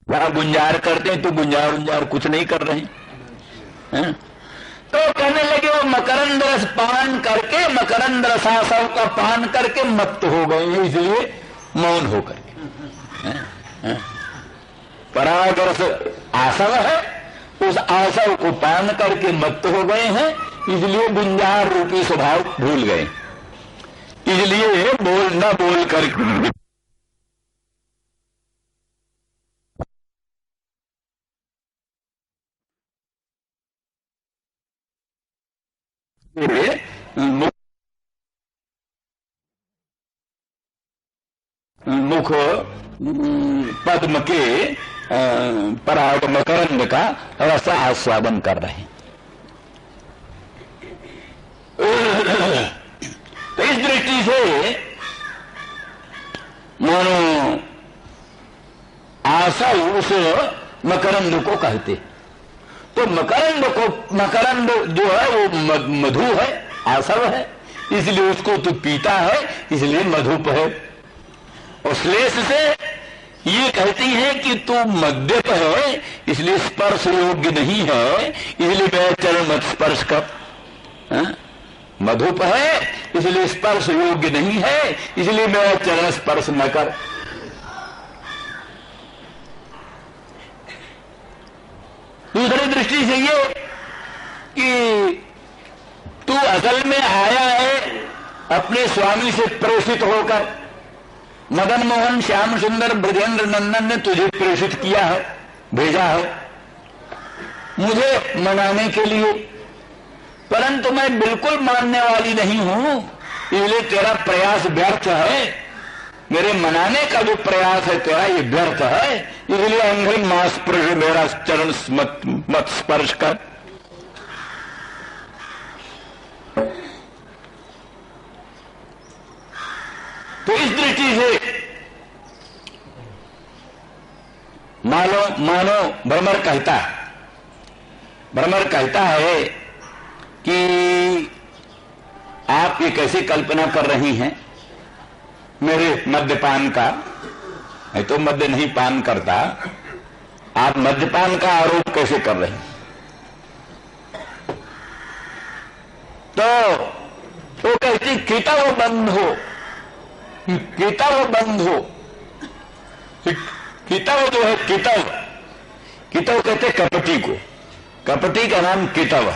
वहां गुंजार करते हैं तो गुंजार गुंजार कुछ नहीं कर रहे हैं। तो कहने लगे वो मकरंद रस पान करके, मकरंद रसासव का पान करके मत्त हो गए हैं, इसलिए मौन होकर पराग रस आसव है, उस आसव को पान करके मत्त हो गए हैं, इसलिए गुंजार रूपी स्वभाव भूल गए, इसलिए बोल न बोल कर मुख पद्म के पराग मकरंद का रस आस्वादन कर रहे हैं। तो इस दृष्टि से मानो आशा उस मकरंद को कहते, तो मकरंद जो है वो मधु है, आसव है, इसलिए उसको तू पीता है, इसलिए मधुप है। और श्लेष से ये कहती है कि तू मद्यप है, इसलिए स्पर्श योग्य नहीं है, इसलिए मैं चरण मत स्पर्श कर। मधुप है इसलिए स्पर्श योग्य नहीं है, इसलिए मैं चरण स्पर्श न कर। दूसरी दृष्टि से ये कि तू असल में आया है अपने स्वामी से प्रेषित होकर, मदन मोहन श्याम सुंदर ब्रजेंद्र नंदन ने तुझे प्रेषित किया है, भेजा है मुझे मनाने के लिए, परंतु मैं बिल्कुल मानने वाली नहीं हूं, इसलिए तेरा प्रयास व्यर्थ है। मेरे मनाने का जो प्रयास है तेरा ये व्यर्थ है, इसलिए अंग्रिम मां स्पर्श, मेरा चरण मत स्पर्श कर। तो इस दृष्टि से मानो भ्रमर कहता है कि आप ये कैसे कल्पना कर रही हैं मेरे मद्यपान का, मैं तो मद्य नहीं पान करता, आप मद्यपान का आरोप कैसे कर रहे हैं? तो कहती कितव बंध हो, कितव बंध हो। कितव जो है, कितव कहते कपटी को, कपटी का नाम कितव,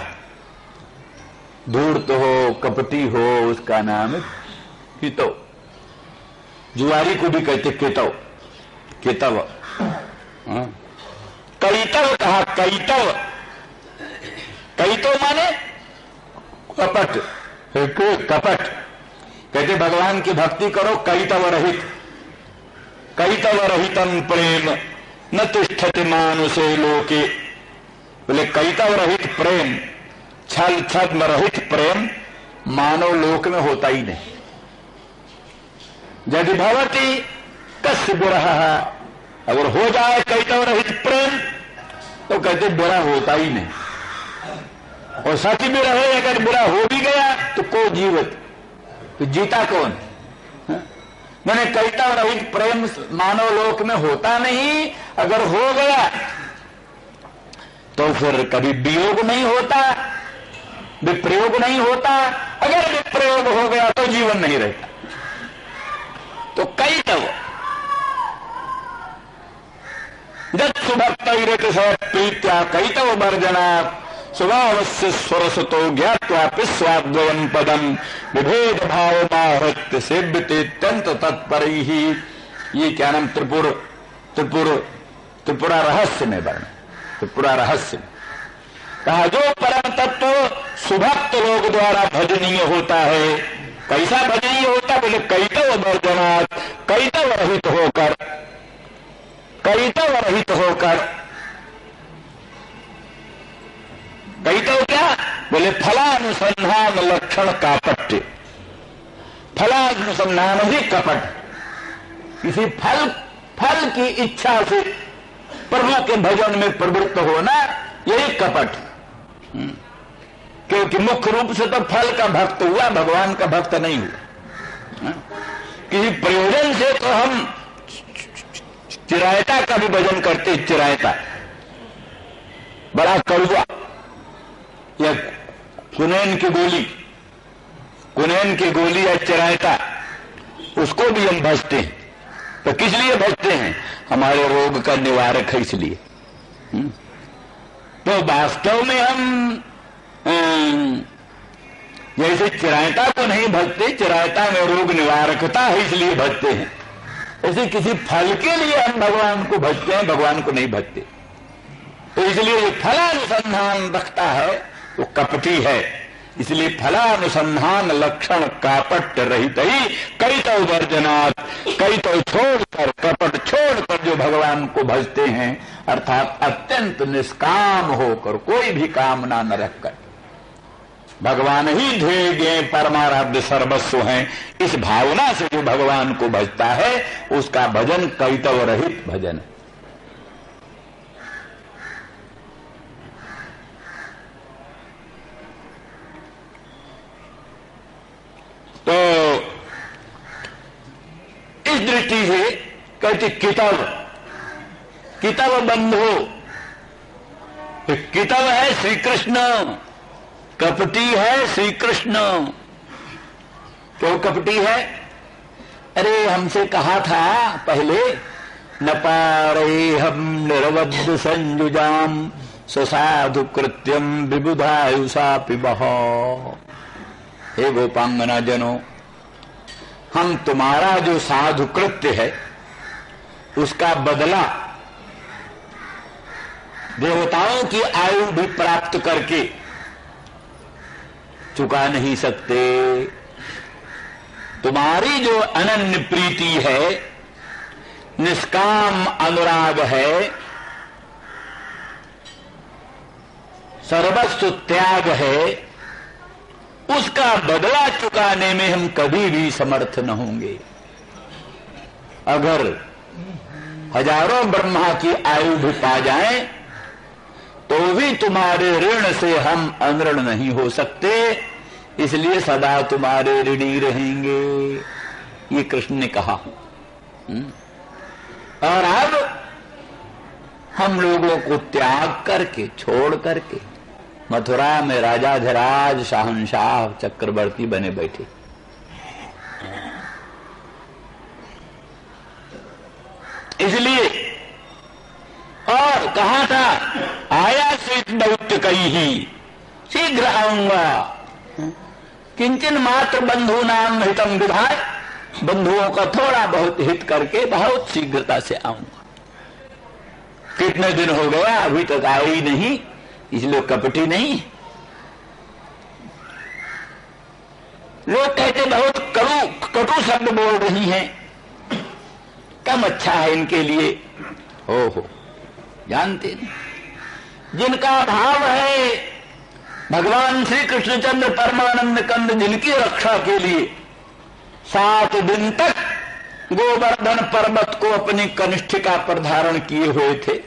धूर्त हो कपटी हो उसका नाम है कितव। जुआरी को भी कहते कितव, कितव। कैतव कहा, कैतव, कैतव माने कपट, कपट कहते भगवान की भक्ति करो कैतव रहित, कैतव रहितम प्रेम न तिष्ठति मानुषे लोके। बोले कैतव रहित प्रेम, छल छद्म रहित प्रेम मानव लोक में होता ही नहीं। यदि भवती कस्य विरह, अगर हो जाए कैतव रहित प्रेम तो कहते बुरा होता ही नहीं, और सच भी रहे अगर बुरा हो भी गया तो को जीवित, तो जीता कौन? मैंने कैतव रहित प्रेम मानव लोक में होता नहीं, अगर हो गया तो फिर कभी वियोग नहीं होता, विप्रयोग नहीं होता, अगर विप्रयोग हो गया तो जीवन नहीं रहता। तो कैतव जब सुभक्तैरत प्रीत्या कैतव वर्जना स्वभावस्य स्वरसतो ज्ञात्वा स्वाद्वयम पदम विभेद भाव माहृत्य सेव्यते अत्यंत तत्परैहि। ये क्या नाम त्रिपुरा रहस्य में वर्ण, त्रिपुरा रहस्य में कहा जो परम तत्व सुभक्त लोग द्वारा भजनीय होता है। कैसा भजनीय होता? बोले कैतव वर्जनात्, कैतव रहित होकर, कैतव रहित होकर। कैतव क्या? बोले फलानुसंधान लक्षण कापट्य, फलानुसंधान ही कपट, किसी फल की इच्छा से प्रभु के भजन में प्रवृत्त होना, यही कपट। क्योंकि मुख्य रूप से तो फल का भक्त हुआ, भगवान का भक्त नहीं हुआ। किसी प्रयोजन से तो हम चिरायता का भी भजन करते, चिरायता बड़ा कड़वा, या कुनैन की गोली, कुनैन की गोली या चिरायता, उसको भी हम भजते हैं। तो किस लिए भजते हैं? हमारे रोग का निवारक है इसलिए। तो वास्तव में हम जैसे चिरायता को नहीं भजते, चिरायता में रोग निवारकता है इसलिए भजते हैं, ऐसे किसी फल के लिए हम भगवान को भजते हैं, भगवान को नहीं भजते। तो इसलिए जो फलानुसंधान रखता है वो कपटी है, इसलिए फलानुसंधान लक्षण कापट रहित ही कई तो वर्जनात्, कई तो छोड़कर, कपट छोड़कर जो भगवान को भजते हैं, अर्थात अत्यंत निष्काम होकर, कोई भी कामना न रखकर, भगवान ही ध्येय ज्ञेय परमाराध्य सर्वस्व हैं, इस भावना से जो भगवान को भजता है उसका भजन कैतव रहित भजन है। तो इस दृष्टि से कहते कितव, कितव बंधो, कितव है श्री कृष्ण, कपटी है श्री कृष्ण। क्यों कपटी है? अरे हमसे कहा था पहले, न पारे हम निरवध्य संयुजाम स्वसाधु कृत्यम विबुधायुषा पिबह। हे गोपांगना जनों, हम तुम्हारा जो साधु कृत्य है उसका बदला देवताओं की आयु भी प्राप्त करके चुका नहीं सकते। तुम्हारी जो अनन्य प्रीति है, निष्काम अनुराग है, सर्वस्व त्याग है, उसका बदला चुकाने में हम कभी भी समर्थ न होंगे। अगर हजारों ब्रह्मा की आयु भी पा जाएं तो भी तुम्हारे ऋण से हम अनऋण नहीं हो सकते, इसलिए सदा तुम्हारे ऋणी रहेंगे, ये कृष्ण ने कहा। और अब हम लोगों को त्याग करके, छोड़ करके मथुरा में राजाधिराज शाहनशाह चक्रवर्ती बने बैठे। इसलिए और कहा था, आया श्वेत दौत्य कई ही शीघ्र आऊंगा, किंचन मात्र बंधु नाम हितम विधाय, बंधुओं का थोड़ा बहुत हित करके बहुत शीघ्रता से आऊंगा। कितने दिन हो गया अभी तक आए ही नहीं, इसलिए कपटी नहीं। लोग कहते बहुत कटु शब्द बोल रही हैं, कम अच्छा है इनके लिए। हो जानते नहीं, जिनका भाव है भगवान श्री कृष्णचंद्र परमानंद कंद, जिनकी रक्षा के लिए 7 दिन तक गोवर्धन पर्वत को अपनी कनिष्ठिका पर धारण किए हुए थे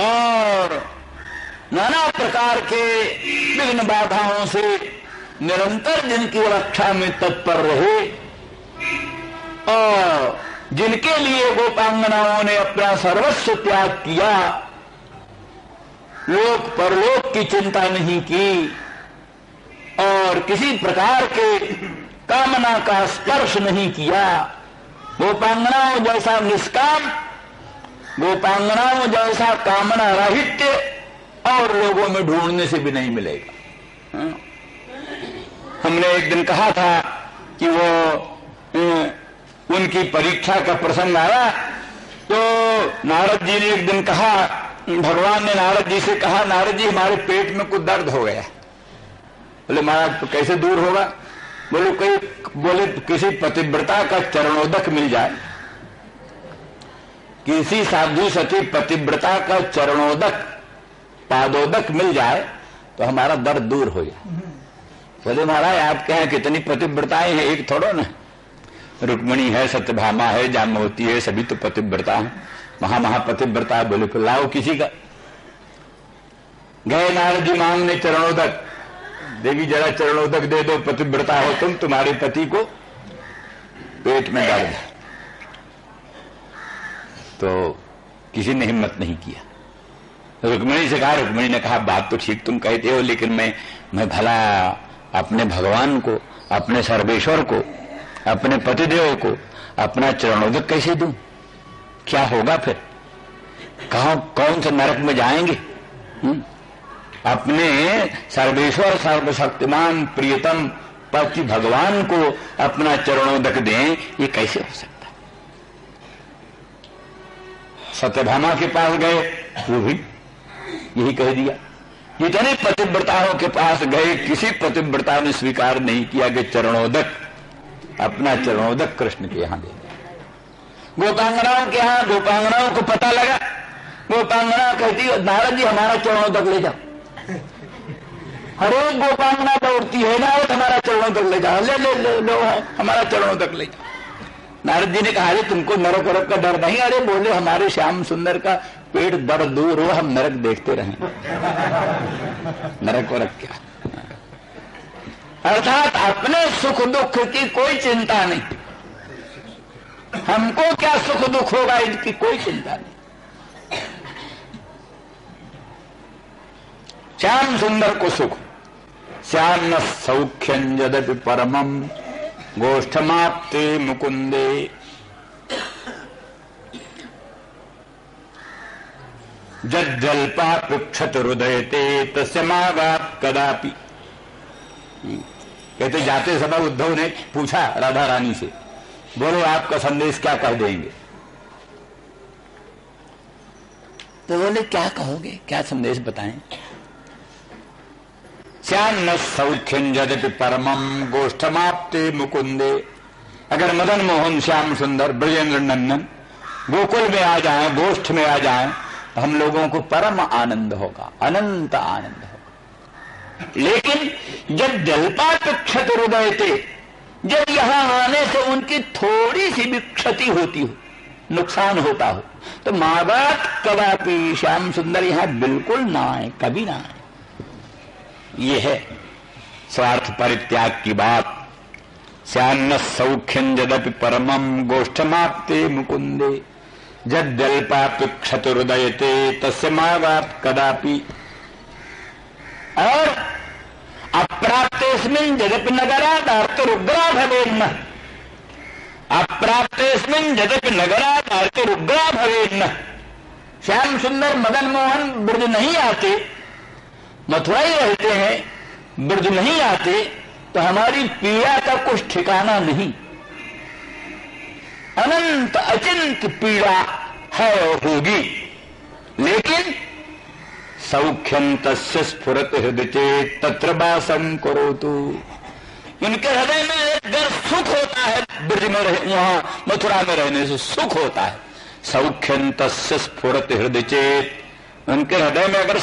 और नाना प्रकार के विघ्न बाधाओं से निरंतर जिनकी रक्षा में तत्पर रहे और जिनके लिए गोपांगनाओं ने अपना सर्वस्व त्याग किया, लोक परलोक की चिंता नहीं की और किसी प्रकार के कामना का स्पर्श नहीं किया, गोपांगनाओं जैसा निष्काम, गोपांगनाओं जैसा कामना राहित्य और लोगों में ढूंढने से भी नहीं मिलेगा। हमने एक दिन कहा था कि वो उनकी परीक्षा का प्रसंग आया तो नारद जी ने एक दिन कहा, भगवान ने नारद जी से कहा, नारद जी हमारे पेट में कुछ दर्द हो गया। बोले महाराज तो कैसे दूर होगा? बोले किसी पतिव्रता का चरणोदक मिल जाए, किसी साधु सती पतिव्रता का चरणोदक पादोदक मिल जाए तो हमारा दर्द दूर हो जाए। बोले महाराज आपके यहाँ कितनी पतिव्रताएं हैं, एक थोड़ो ना, रुक्मणी है, सत्यभामा है, जाम्बवती है, सभी तो पतिव्रता है, महापतिव्रता है। बोले फिर लाओ किसी का। गए नारद जी मांगने चरणोदक, देवी जरा चरणोदक दे दो, पतिव्रता हो तुम, तुम्हारे पति को पेट में दर्द है। तो किसी ने हिम्मत नहीं किया। रुक्मिणी से कहा, रुक्मिणी ने कहा बात तो ठीक तुम कहते हो, लेकिन मैं भला अपने भगवान को, अपने सर्वेश्वर को, अपने पतिदेव को अपना चरणोदक कैसे दूं? क्या होगा फिर? कौन से नरक में जाएंगे? अपने सर्वेश्वर सर्वशक्तिमान प्रियतम पति भगवान को अपना चरणोदक दें, ये कैसे हो सकता है? सत्यभामा के पास गए, वो भी यही कह दिया। जितने पतिव्रताओं के पास गए, किसी पतिव्रता ने स्वीकार नहीं किया कि चरणोदक, अपना चरणोदक कृष्ण के यहां दे दिया। गोपांगनाओं के यहां, गोपांगनाओं को पता लगा, गोपांगना कहती नारद जी हमारा चरणोदक ले जाओ। हर एक गोपांगना दौड़ती है, नारद हमारा चरणोदक ले जाओ, ले ले ले लो हमारा चरणोदक ले जाओ। नारद जी ने कहा, अरे तुमको नरक वरक का डर नहीं? अरे बोले हमारे श्याम सुंदर का पेट बड़ दूर हो, हम नरक देखते रहें। नरक वरक क्या? अर्थात अपने सुख दुख की कोई चिंता नहीं, हमको क्या सुख दुख होगा इसकी कोई चिंता नहीं। श्याम सुंदर को सुख, श्याम न सौख्यं यदपि परमं गोष्ठमाप्ते मुकुंदे। जज्जल्पा पृक्षत हृदयते तस्य मागात् कदापि। कहते जाते समय उद्धव ने पूछा राधा रानी से, बोलो आपका संदेश क्या कह देंगे? तो बोले क्या कहोगे, क्या संदेश बताएं? श्याम न सौख्यं यद्यपि परमं गोष्ठमाप्ते मुकुंदे। अगर मदन मोहन श्याम सुंदर ब्रजेंद्र नंदन गोकुल में आ जाएं, गोष्ठ में आ जाएं, तो हम लोगों को परम आनंद होगा, अनंत आनंद होगा। लेकिन जब जल्पापेक्षत हृदय थे, जब यहां आने से उनकी थोड़ी सी भी क्षति होती हो, नुकसान होता हो, तो मागात कदापि श्याम सुंदर यहां बिल्कुल ना आए, कभी ना आए। ये है स्वार्थ परित्याग की बात। श्यान्न सौख्यं यदपि परमं गोष्ठमाप्ते मुकुंदे जद जल्पापेक्षत हृदयते तस्य मागात कदापि। और अप्राप्तेस्मिन् यद्यपि नगरात् अर्तिरुग्रा भवेन्न, अप्राप्तेस्मिन् यद्यपि नगरात् अर्तिरुग्रा भवेन्न। श्याम सुंदर मदन मोहन ब्रज नहीं आते, मथुरा ही रहते हैं, ब्रज नहीं आते, तो हमारी पीड़ा का कुछ ठिकाना नहीं। अनंत अचिंत पीड़ा है और होगी। लेकिन सौख्यं तस्य स्फुरत हृदय चेत् तत्र वासं करोतु। उनके हृदय में अगर सुख होता है, ब्रज में वहां मथुरा में रहने से सुख होता है। सौख्यं तस्य स्फुरत हृदय चेत्, उनके हृदय में अगर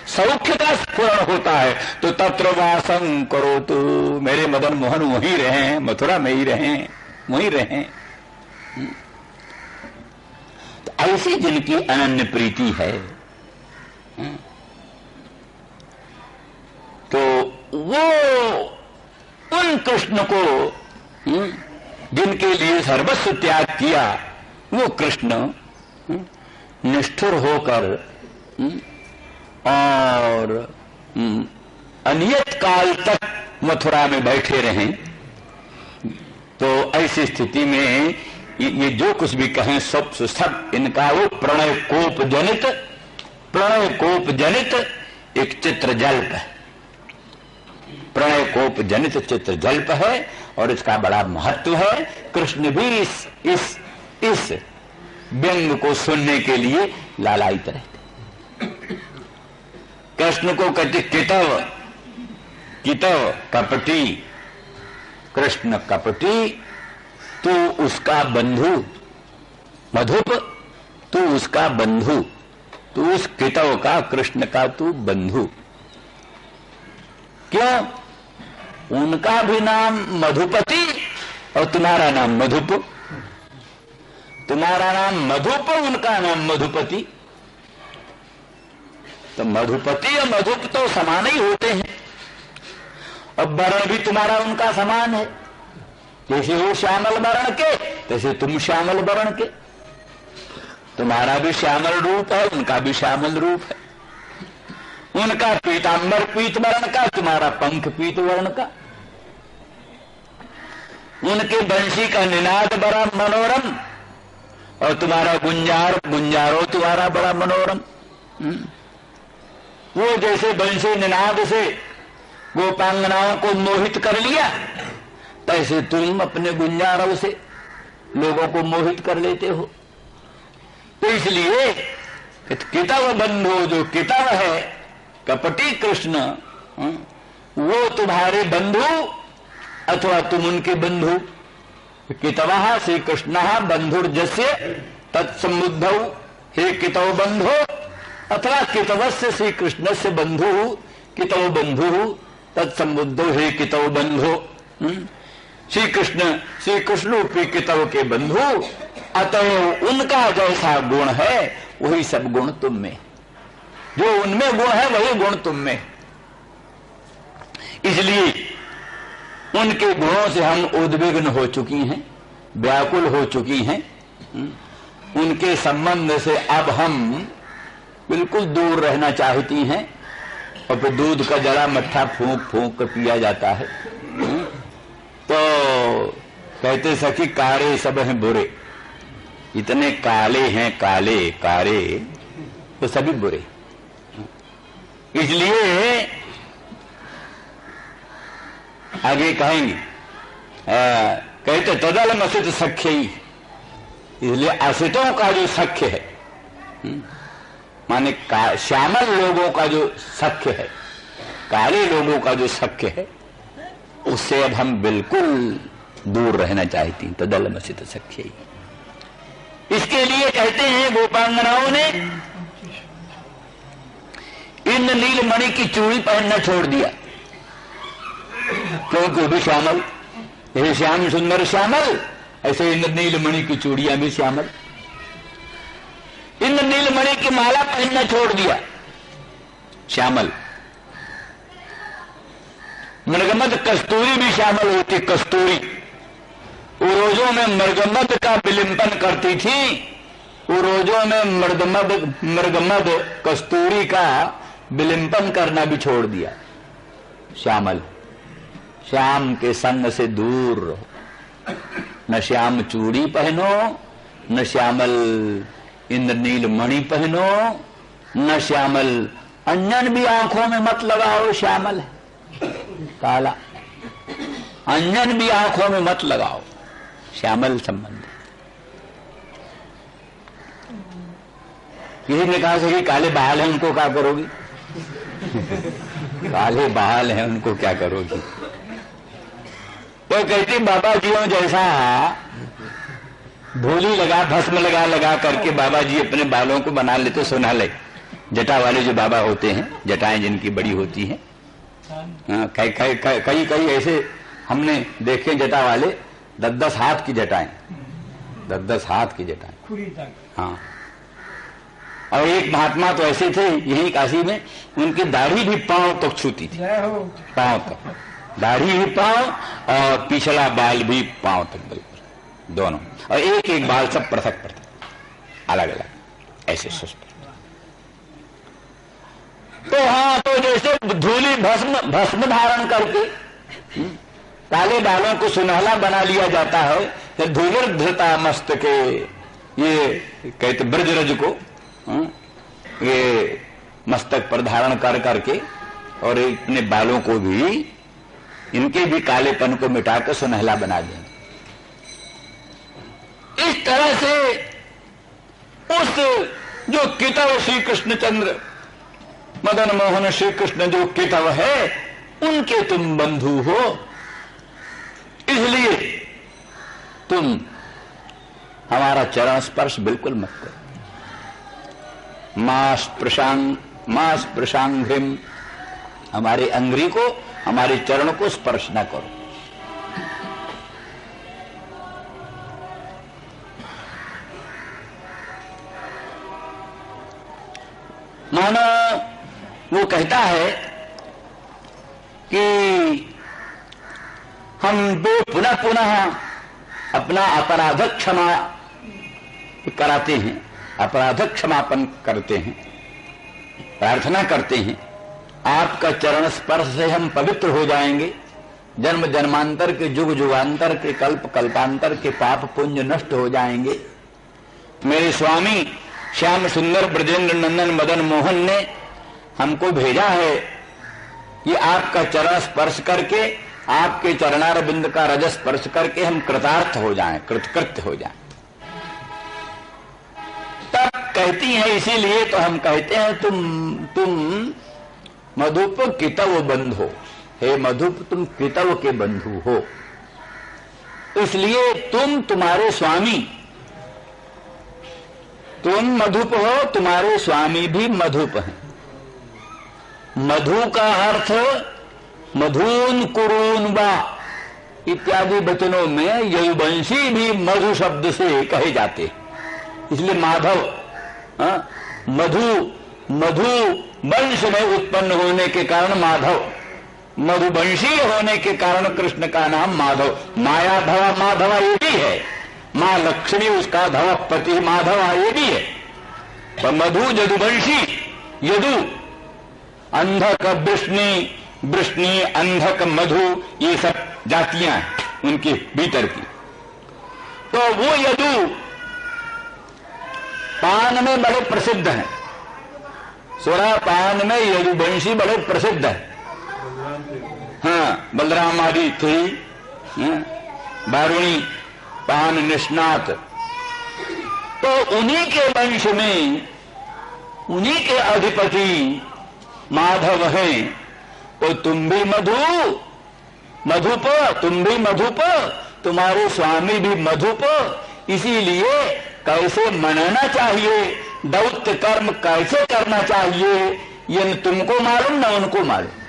सौख्य का स्फुरण होता है तो तत्र वासं करोतु। मेरे मदन मोहन वहीं रहें, मथुरा में ही रहें, वहीं रहें। तो ऐसी जिनकी अनन्य प्रीति है, तो वो उन कृष्ण को, जिनके लिए सर्वस्व त्याग किया, वो कृष्ण निष्ठुर होकर और अनियत काल तक मथुरा में बैठे रहें। तो ऐसी स्थिति में ये जो कुछ भी कहें सब इनका वो प्रणय कोप जनित एक चित्र जल्प है। प्रणय कोप जनित चित्र जल्प है और इसका बड़ा महत्व है। कृष्ण भी इस व्यंग को सुनने के लिए लालायित रहते। कृष्ण को कहते कितव कपटी। कृष्ण कपटी, तू उसका बंधु। मधुप, तू उसका बंधु। तू उस कितव का, कृष्ण का तू बंधु। क्यों? उनका भी नाम मधुपति और तुम्हारा नाम मधुप। तुम्हारा नाम मधुप, उनका नाम मधुपति। तो मधुपति और मधुप तो समान ही होते हैं। अब वर्ण भी तुम्हारा उनका समान है। जैसे वो श्यामल वर्ण के, तैसे तुम श्यामल वर्ण के। तुम्हारा भी श्यामल रूप है, उनका भी श्यामल रूप है। उनका पीतांबर पीत वर्ण का, तुम्हारा पंख पीत वर्ण का। उनके बंशी का निनाद बड़ा मनोरम और तुम्हारा गुंजारो तुम्हारा बड़ा मनोरम। वो जैसे बंशी निनाद से गोपांगनाओं को मोहित कर लिया, तैसे तुम अपने गुंजारों से लोगों को मोहित कर लेते हो। तो इसलिए कितव बंधु, जो कितव है कपटी कृष्ण, वो तुम्हारे बंधु अथवा तुम उनके बंधु। कितवः श्री कृष्णः बंधुर्जस्य तत्समुद्धौ, हे कितव बंधो अथवा कितवस्य श्री कृष्णस्य बंधु, कितव बंधु तत्समुद्धौ, हे कितव बंधो। श्री कृष्ण रूपी कितव के बंधु, अतः उनका जैसा गुण है वही सब गुण तुम में, जो उनमें गुण है वही गुण तुम में। इसलिए उनके गुणों से हम उद्विग्न हो चुकी हैं, व्याकुल हो चुकी हैं। उनके संबंध से अब हम बिल्कुल दूर रहना चाहती हैं और फिर दूध का जरा मट्ठा फूंक फूंक कर पिया जाता है। तो कहते सखी कारे सब हैं बुरे, इतने काले हैं, काले कारे तो सभी बुरे। इसलिए आगे कहेंगे, कहते तदल मसित सख्य ही, इसलिए असितों का जो सख्य है, माने श्यामल लोगों का जो सख्य है, काले लोगों का जो सख्य है, उससे अब हम बिल्कुल दूर रहना चाहती हैं। तदल मसित सख्य ही, इसके लिए कहते हैं गोपांगनाओं ने इन नीलमणि की चूड़ी पहनना छोड़ दिया, क्योंकि भी श्यामल, ये श्याम सुंदर श्यामल, ऐसे इन नीलमणि की चूड़ियां भी श्यामल। इन नीलमणि की माला पहनना छोड़ दिया, श्यामल। मृगमद कस्तूरी भी श्यामल होती, कस्तूरी उरोजों में मृगमद का विलिंपन करती थी, उरोजों में मृगमद कस्तूरी का विलिंपन करना भी छोड़ दिया। श्यामल, श्याम के संग से दूर रहो, न श्याम चूड़ी पहनो, न श्यामल इंद्रनील मणि पहनो, न श्यामल अंजन भी आंखों में मत लगाओ, श्यामल है काला, अंजन भी आंखों में मत लगाओ, श्यामल संबंध। किसी ने कहा कि काले बाल हैं उनको क्या करोगी? काले बाल हैं उनको क्या करोगी? तो कहती बाबा जियों जैसा धूली लगा भस्म लगा लगा करके बाबा जी अपने बालों को बना लेते सुनहले, जटा वाले जो बाबा होते हैं, जटाएं जिनकी बड़ी होती हैं। कई ऐसे हमने देखे जटा वाले 10-10 हाथ की जटाएं, 10-10 हाथ की जटाएं। हाँ, और एक महात्मा तो ऐसे थे यहीं काशी में, उनकी दाढ़ी भी पांव तक छूती थी, पांव तक दाढ़ी भी पांव और पिछला बाल भी पांव तक, बिल्कुल दोनों, और एक एक बाल सब पृथक पृथक अलग अलग ऐसे सुस्त। तो हाँ, तो जैसे धूली भस्म धारण करके काले बालों को सुनहला बना लिया जाता है, तो धूलिर धृता मस्तके, ये कहते ब्रजरज को ये मस्तक पर धारण कर करके और इतने बालों को भी, इनके भी कालेपन को मिटाकर सुनहला बना देंगे। इस तरह से उस जो कितव श्री कृष्णचंद्र मदन मोहन श्री कृष्ण जो कितव है, उनके तुम बंधु हो, इसलिए तुम हमारा चरण स्पर्श बिल्कुल मत करो। मास प्रशांघ्रिम, हमारे अंग्री को, हमारे चरण को स्पर्श न करो। मानो वो कहता है कि हम दो पुनः पुनः अपना अपराध क्षमा कराते हैं, अपराध क्षमापन करते हैं, प्रार्थना करते हैं, आपका चरण स्पर्श से हम पवित्र हो जाएंगे, जन्म जन्मांतर के, युग युगांतर के, कल्प कल्पांतर के पाप पुण्य नष्ट हो जाएंगे। मेरे स्वामी श्याम सुंदर ब्रजेंद्र नंदन मदन मोहन ने हमको भेजा है कि आपका चरण स्पर्श करके, आपके चरणारविंद का रज स्पर्श करके हम कृतार्थ हो जाएं, कृतकृत्य हो जाएं। तब कहती हैं, इसीलिए तो हम कहते हैं तुम मधुप कितव बंधु, हे मधुप तुम कितव के बंधु हो, इसलिए तुम्हारे स्वामी, तुम मधुप हो, तुम्हारे स्वामी भी मधुप हैं। मधु का अर्थ मधुन कुरून वा इत्यादि वचनों में यदुवंशी भी मधु शब्द से कहे जाते हैं, इसलिए माधव मधु वंश में उत्पन्न होने के कारण माधव, मधुवंशी होने के कारण कृष्ण का नाम माधव। माया धवा माधवा ये भी है, मां लक्ष्मी उसका धवा पति माधवा ये भी है। पर मधु यदुवंशी, यदु अंधक वृष्णि अंधक मधु ये सब जातियां उनके भीतर की। तो वो यदु पान में बड़े प्रसिद्ध हैं, सोरा पान में यदुवंशी बड़े प्रसिद्ध है। हाँ, बलराम आदि थे, बारुणी पान निष्णात, तो उन्हीं के वंश में उन्हीं के अधिपति माधव हैं। तो तुम भी मधुप, तुम भी मधुप, तुम्हारे स्वामी भी मधुप, इसीलिए कैसे मनाना चाहिए, दौत्य कर्म कैसे करना चाहिए, ये न तुमको मालूम न उनको मालूम।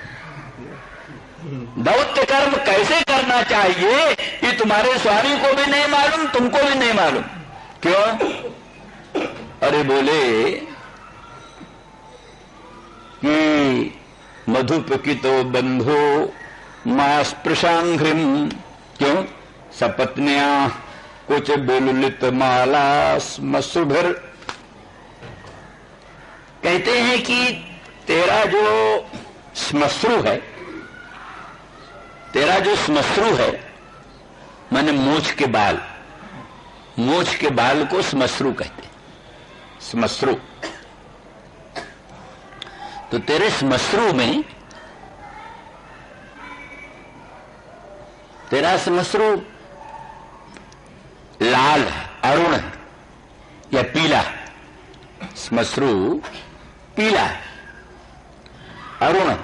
दौत्य कर्म कैसे करना चाहिए ये तुम्हारे स्वामी को भी नहीं मालूम, तुमको भी नहीं मालूम। क्यों? अरे बोले कि मधुप की तो बंधो मां स्पृशांघ्रिम, क्यों? सपत्न्या कुछ बिलुलित माला स्मसुभिर। कहते हैं कि तेरा जो श्मश्रु है, तेरा जो श्मश्रु है माने मूछ के बाल, मूछ के बाल को श्मश्रु कहते हैं। श्मश्रु तो तेरे श्मश्रु में, तेरा श्मश्रु लाल है, अरुण है या पीला, श्मश्रु पीला है, अरुण है।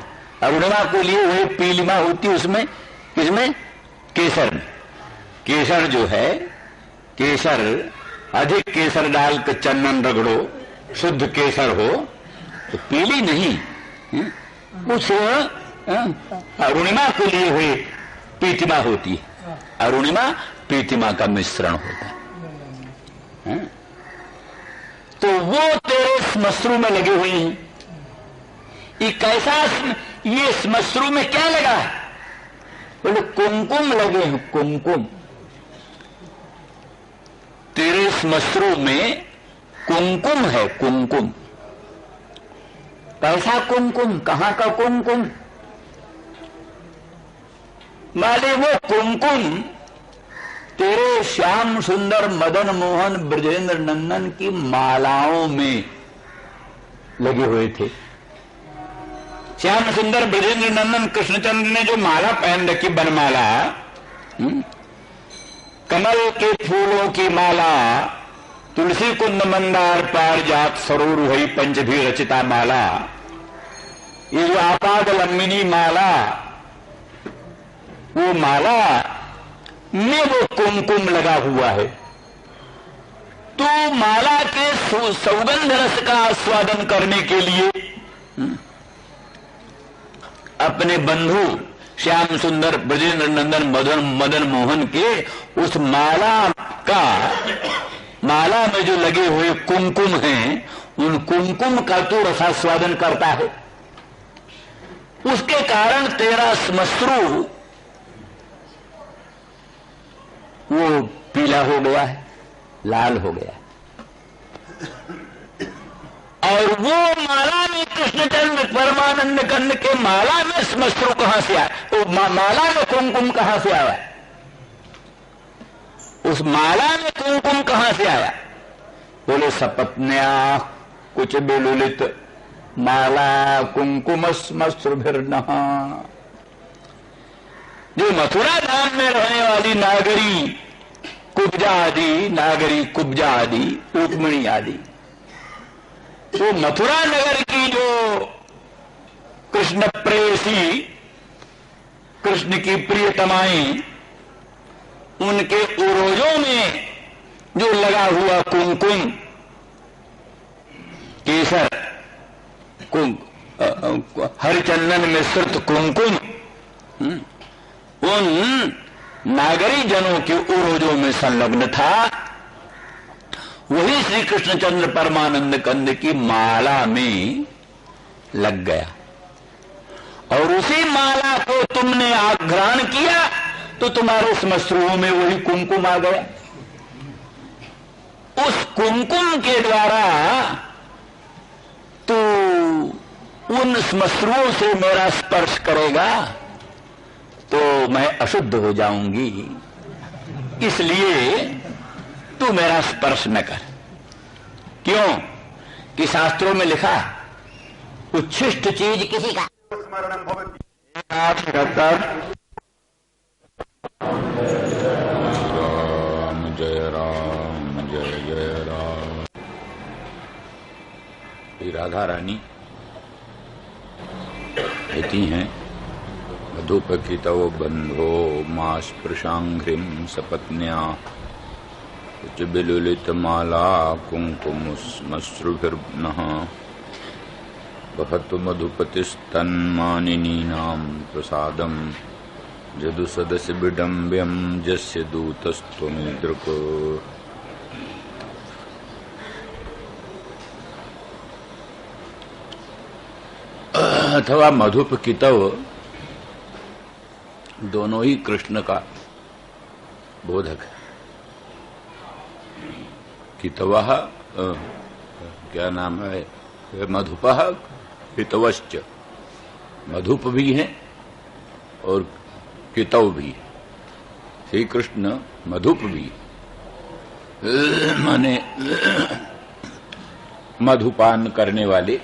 अरुणिमा को लिए हुए पीलिमा होती उसमें, किसमें? केसर में। केसर जो है, केसर अधिक केसर डालकर चंदन रगड़ो, शुद्ध केसर हो तो पीली नहीं, कुछ अरुणिमा को लिए हुए पीतिमा होती है। अरुणिमा पीतिमा का मिश्रण होता है। तो वो तेरे श्मश्रु में लगे हुए हैं। ये कैसा, ये श्मश्रु में क्या लगा है? बोले कुमकुम लगे हैं, कुमकुम। तेरे श्मश्रु में कुमकुम है, कुमकुम। कैसा कुमकुम? कहां का कुमकुम? माले वो कुमकुम तेरे श्याम सुंदर मदन मोहन ब्रजेंद्र नंदन की मालाओं में लगे हुए थे। श्याम सुंदर ब्रजेंद्र नंदन कृष्णचंद्र ने जो माला पहन रखी, बनमाला, कमल के फूलों की माला, तुलसी कुंद मंदार पारिजात सरोरु है पंचभी रचिता माला, ये जो आपाद लंबिनी माला, वो माला में वो कुमकुम लगा हुआ है। तो माला के सौगंध रस का आस्वादन करने के लिए अपने बंधु श्याम सुंदर ब्रजेंद्र नंदन मदन मोहन के उस माला में जो लगे हुए कुमकुम हैं, उन कुमकुम का तो रसास्वादन करता है। उसके कारण तेरा श्मश्रु वो पीला हो गया है, लाल हो गया है। और वो माला में कृष्णचंद्र परमानंद कंद के माला में श्मश्रु कहां से आया? वो माला में कुमकुम कहां से आया? उस माला में कुमकुम कहां से आया? बोले सपत्न्या कुछ बिलुलित माला कुमकुम श्मश्रुभिर्नः। जो मथुरा धाम में रहने वाली नागरी कुब्जा आदि रुक्मिणी आदि, तो मथुरा नगर की जो कृष्ण प्रेयसी, कृष्ण की प्रियतमाएं, उनके उरोजों में जो लगा हुआ कुमकुम, केसर, हरिचंदन मिश्रित कुमकुम, उन नागरी जनों के उरोजों में संलग्न था। वही श्री कृष्णचंद्र परमानंद कंद की माला में लग गया, और उसी माला को तुमने आघ्राण किया तो तुम्हारे श्मश्रुओं में वही कुमकुम आ गया। उस कुमकुम के द्वारा तू उन श्मश्रुओं से मेरा स्पर्श करेगा तो मैं अशुद्ध हो जाऊंगी, इसलिए तू मेरा स्पर्श न कर। क्यों? कि शास्त्रों में लिखा उच्छिष्ट चीज किसी का स्मरण भवति। राम जय राम जय जय राम। राधा रानी कहती हैं, मधुपकितौ बंधो मा स्पृशांघ्रिं सपत्न्या कुछ बिलुलित माला कुंकुम श्मश्रुभिर्नः। वहतु मधुपतिस्तन्मानिनीनां प्रसादं यदु सदस्य विडम्ब्यं जस्य दूतस्त्वमीदृक्। अथवा मधुपकितव दोनों ही कृष्ण का बोधक है। कितवः क्या नाम है? मधुपः कितवश्च। मधुप भी है और कितव भी है। श्री कृष्ण मधुप भी माने मधुपान करने वाले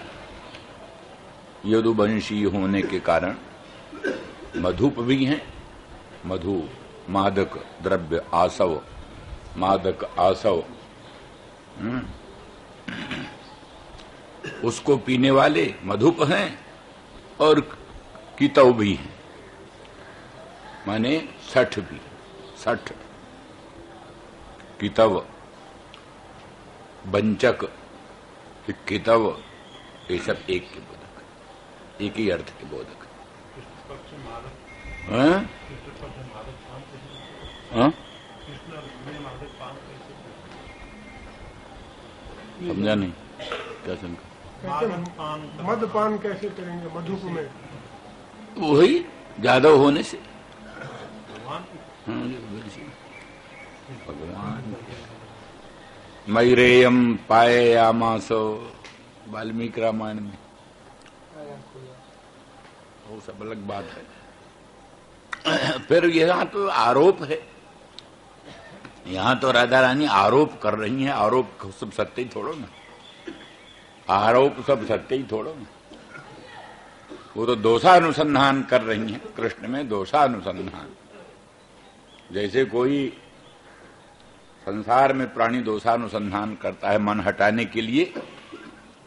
यदुवंशी होने के कारण मधुप भी हैं। मधु मादक द्रव्य, आसव, मादक आसव, उसको पीने वाले मधुप हैं और कितव भी हैं, माने सठ भी। सठ, कितव, बंचक, कितव, ये सब एक के बोधक, एक ही अर्थ के बोधक। समझा नहीं, क्या शंका? मधुपान कैसे करेंगे मधुप में? वही ज्यादा होने से। भगवान मैरेयम पाययामासो, वाल्मीकि रामायण में, वो सब अलग बात है। फिर यहाँ तो आरोप है, यहाँ तो राधा रानी आरोप कर रही हैं। आरोप सब सत्य ही थोड़ो ना, आरोप सब सत्य ही थोड़ो ना। वो तो दोषानुसंधान कर रही हैं, कृष्ण में दोषानुसंधान। जैसे कोई संसार में प्राणी दोषानुसंधान करता है मन हटाने के लिए,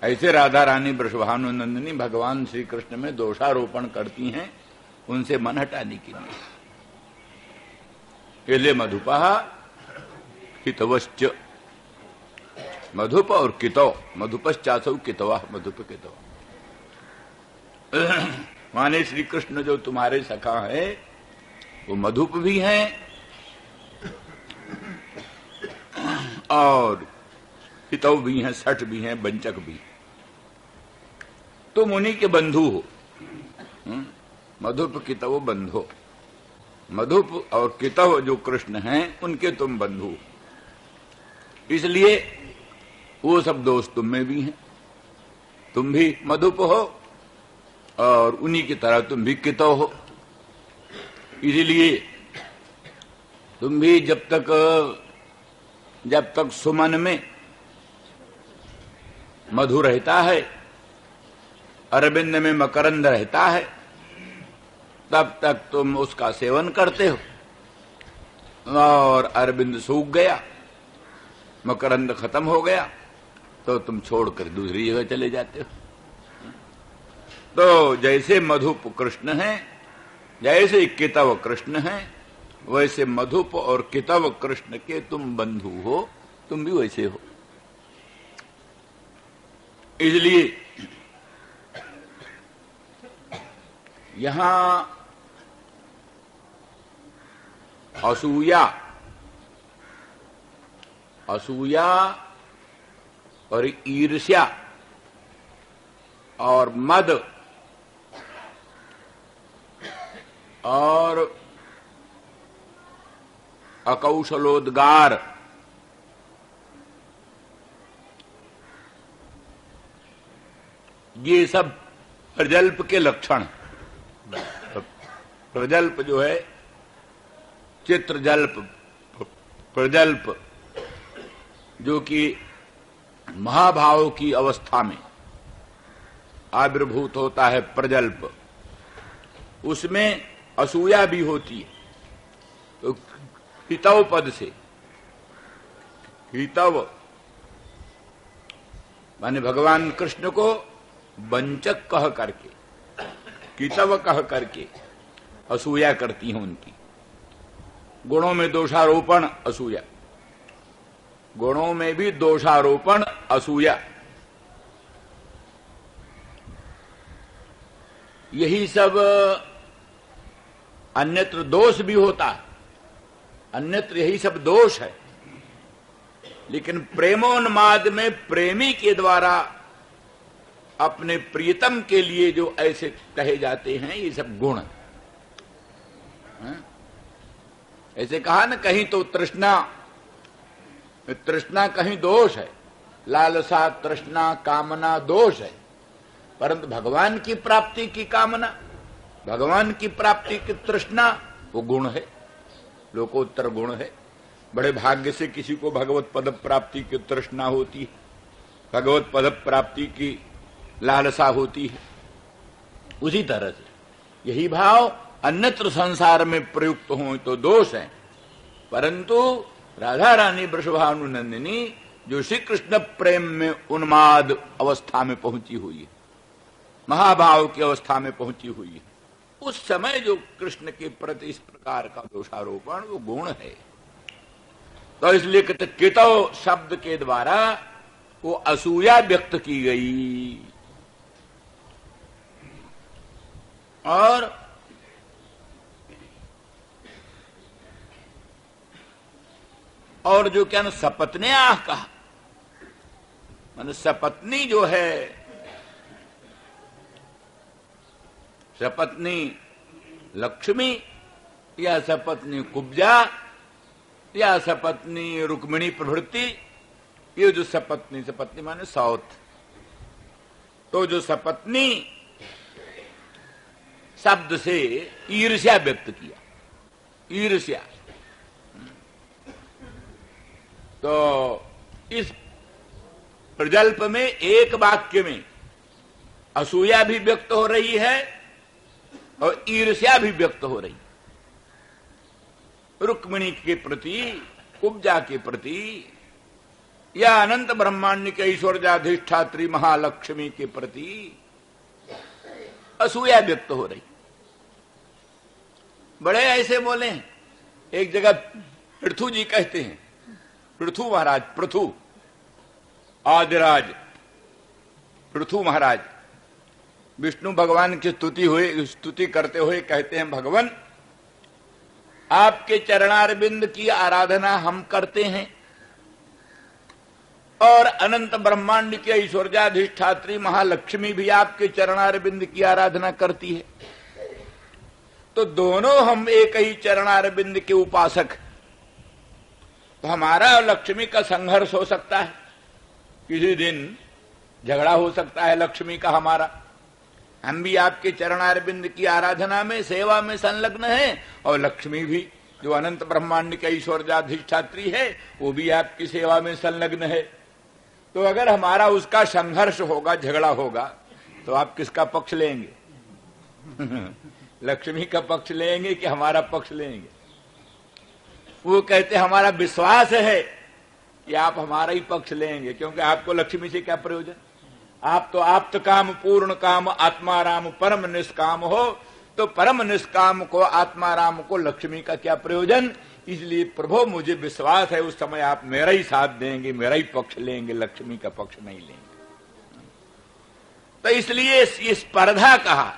ऐसे राधा रानी वृषभानुनंदिनी भगवान श्री कृष्ण में दोषारोपण करती हैं उनसे मन हटाने के लिए। केले मधुपः कितवश्च, मधुप और कितव, मधुपश्चासौ कितवः, मधुप कितव। माने श्री कृष्ण जो तुम्हारे सखा है वो मधुप भी हैं और कितव भी हैं, सठ भी हैं, बंचक भी। तुम उन्हीं के बंधु हो। मधुप कितव बंधो। मधुप और कितव जो कृष्ण हैं उनके तुम बंधु। इसलिए वो सब दोष तुम में भी हैं। तुम भी मधुप हो और उन्हीं की तरह तुम भी कितो हो। इसलिए तुम भी जब तक सुमन में मधु रहता है, अरविंद में मकरंद रहता है, तब तक तुम उसका सेवन करते हो। और अरविंद सूख गया, मकरंद खत्म हो गया, तो तुम छोड़कर दूसरी जगह चले जाते हो। तो जैसे मधुप कृष्ण हैं, जैसे कितव कृष्ण हैं, वैसे मधुप और कितव कृष्ण के तुम बंधु हो, तुम भी वैसे हो। इसलिए यहां असूया और ईर्ष्या और मद और अकौशलोद्गार, ये सब प्रजल्प के लक्षण। प्रजल्प जो है, चित्रजल्प, प्रजल्प जो कि महाभाव की अवस्था में आविर्भूत होता है, प्रजल्प, उसमें असूया भी होती है। तो हितव पद से, हितव माने भगवान कृष्ण को वंचक कह करके, कितव कह करके असूया करती हैं उनकी। गुणों में दोषारोपण असूया, गुणों में भी दोषारोपण असूया। यही सब अन्यत्र दोष भी होता है, अन्यत्र यही सब दोष है। लेकिन प्रेमोन्माद में प्रेमी के द्वारा अपने प्रियतम के लिए जो ऐसे कहे जाते हैं, ये सब गुण। ऐसे कहा ना, कहीं तो तृष्णा, तृष्णा कहीं दोष है, लालसा तृष्णा कामना दोष है, परंतु भगवान की प्राप्ति की कामना, भगवान की प्राप्ति की तृष्णा, वो गुण है, लोकोत्तर गुण है। बड़े भाग्य से किसी को भगवत पद प्राप्ति की तृष्णा होती है, भगवत पद प्राप्ति की लालसा होती है। उसी तरह से यही भाव अन्यत्र संसार में प्रयुक्त हो तो दोष है, परंतु राधा रानी वृषभानुनंदिनी जो श्री कृष्ण प्रेम में उन्माद अवस्था में पहुंची हुई है, महाभाव की अवस्था में पहुंची हुई है, उस समय जो कृष्ण के प्रति इस प्रकार का दोषारोपण, वो गुण है। तो इसलिए कितव शब्द के द्वारा वो असूया व्यक्त की गई। और जो क्या ना सपत्ने आह कहा, माने सपत्नी जो है, सपत्नी लक्ष्मी या सपत्नी कुब्जा या सपत्नी रुक्मिणी प्रभृति, ये जो सपत्नी, सपत्नी माने साउथ, तो जो सपत्नी शब्द से ईर्ष्या व्यक्त किया, ईर्ष्या। तो इस प्रजल्प में एक वाक्य में असूया भी व्यक्त हो रही है और ईर्ष्या भी व्यक्त हो रही, रुक्मिणी के प्रति, कुब्जा के प्रति, या अनंत ब्रह्मांड के ऐश्वर्याधिष्ठात्री महालक्ष्मी के प्रति असूया व्यक्त हो रही। बड़े ऐसे बोले हैं, एक जगह पृथु जी कहते हैं, पृथु महाराज, पृथु आदिराज पृथु महाराज विष्णु भगवान की स्तुति करते हुए कहते हैं, भगवान आपके चरणारविंद की आराधना हम करते हैं और अनंत ब्रह्मांड के ऐश्वर्याधिष्ठात्री महालक्ष्मी भी आपके चरणारविंद की आराधना करती है, तो दोनों हम एक ही चरणारविंद के उपासक, तो हमारा और लक्ष्मी का संघर्ष हो सकता है, किसी दिन झगड़ा हो सकता है लक्ष्मी का हमारा। हम भी आपके चरणारविंद की आराधना में, सेवा में संलग्न हैं, और लक्ष्मी भी जो अनंत ब्रह्मांड के ईश्वराधिष्ठात्री है वो भी आपकी सेवा में संलग्न है। तो अगर हमारा उसका संघर्ष होगा, झगड़ा होगा, तो आप किसका पक्ष लेंगे? लक्ष्मी का पक्ष लेंगे कि हमारा पक्ष लेंगे? वो कहते हमारा विश्वास है कि आप हमारा ही पक्ष लेंगे, क्योंकि आपको लक्ष्मी से क्या प्रयोजन? आप तो आप्त काम, पूर्ण काम, आत्मा राम परम निष्काम हो, तो परम निष्काम को, आत्मा राम को लक्ष्मी का क्या प्रयोजन? इसलिए प्रभु मुझे विश्वास है उस समय आप मेरा ही साथ देंगे, मेरा ही पक्ष लेंगे, लक्ष्मी का पक्ष नहीं लेंगे। तो इसलिए ये स्पर्धा कहा,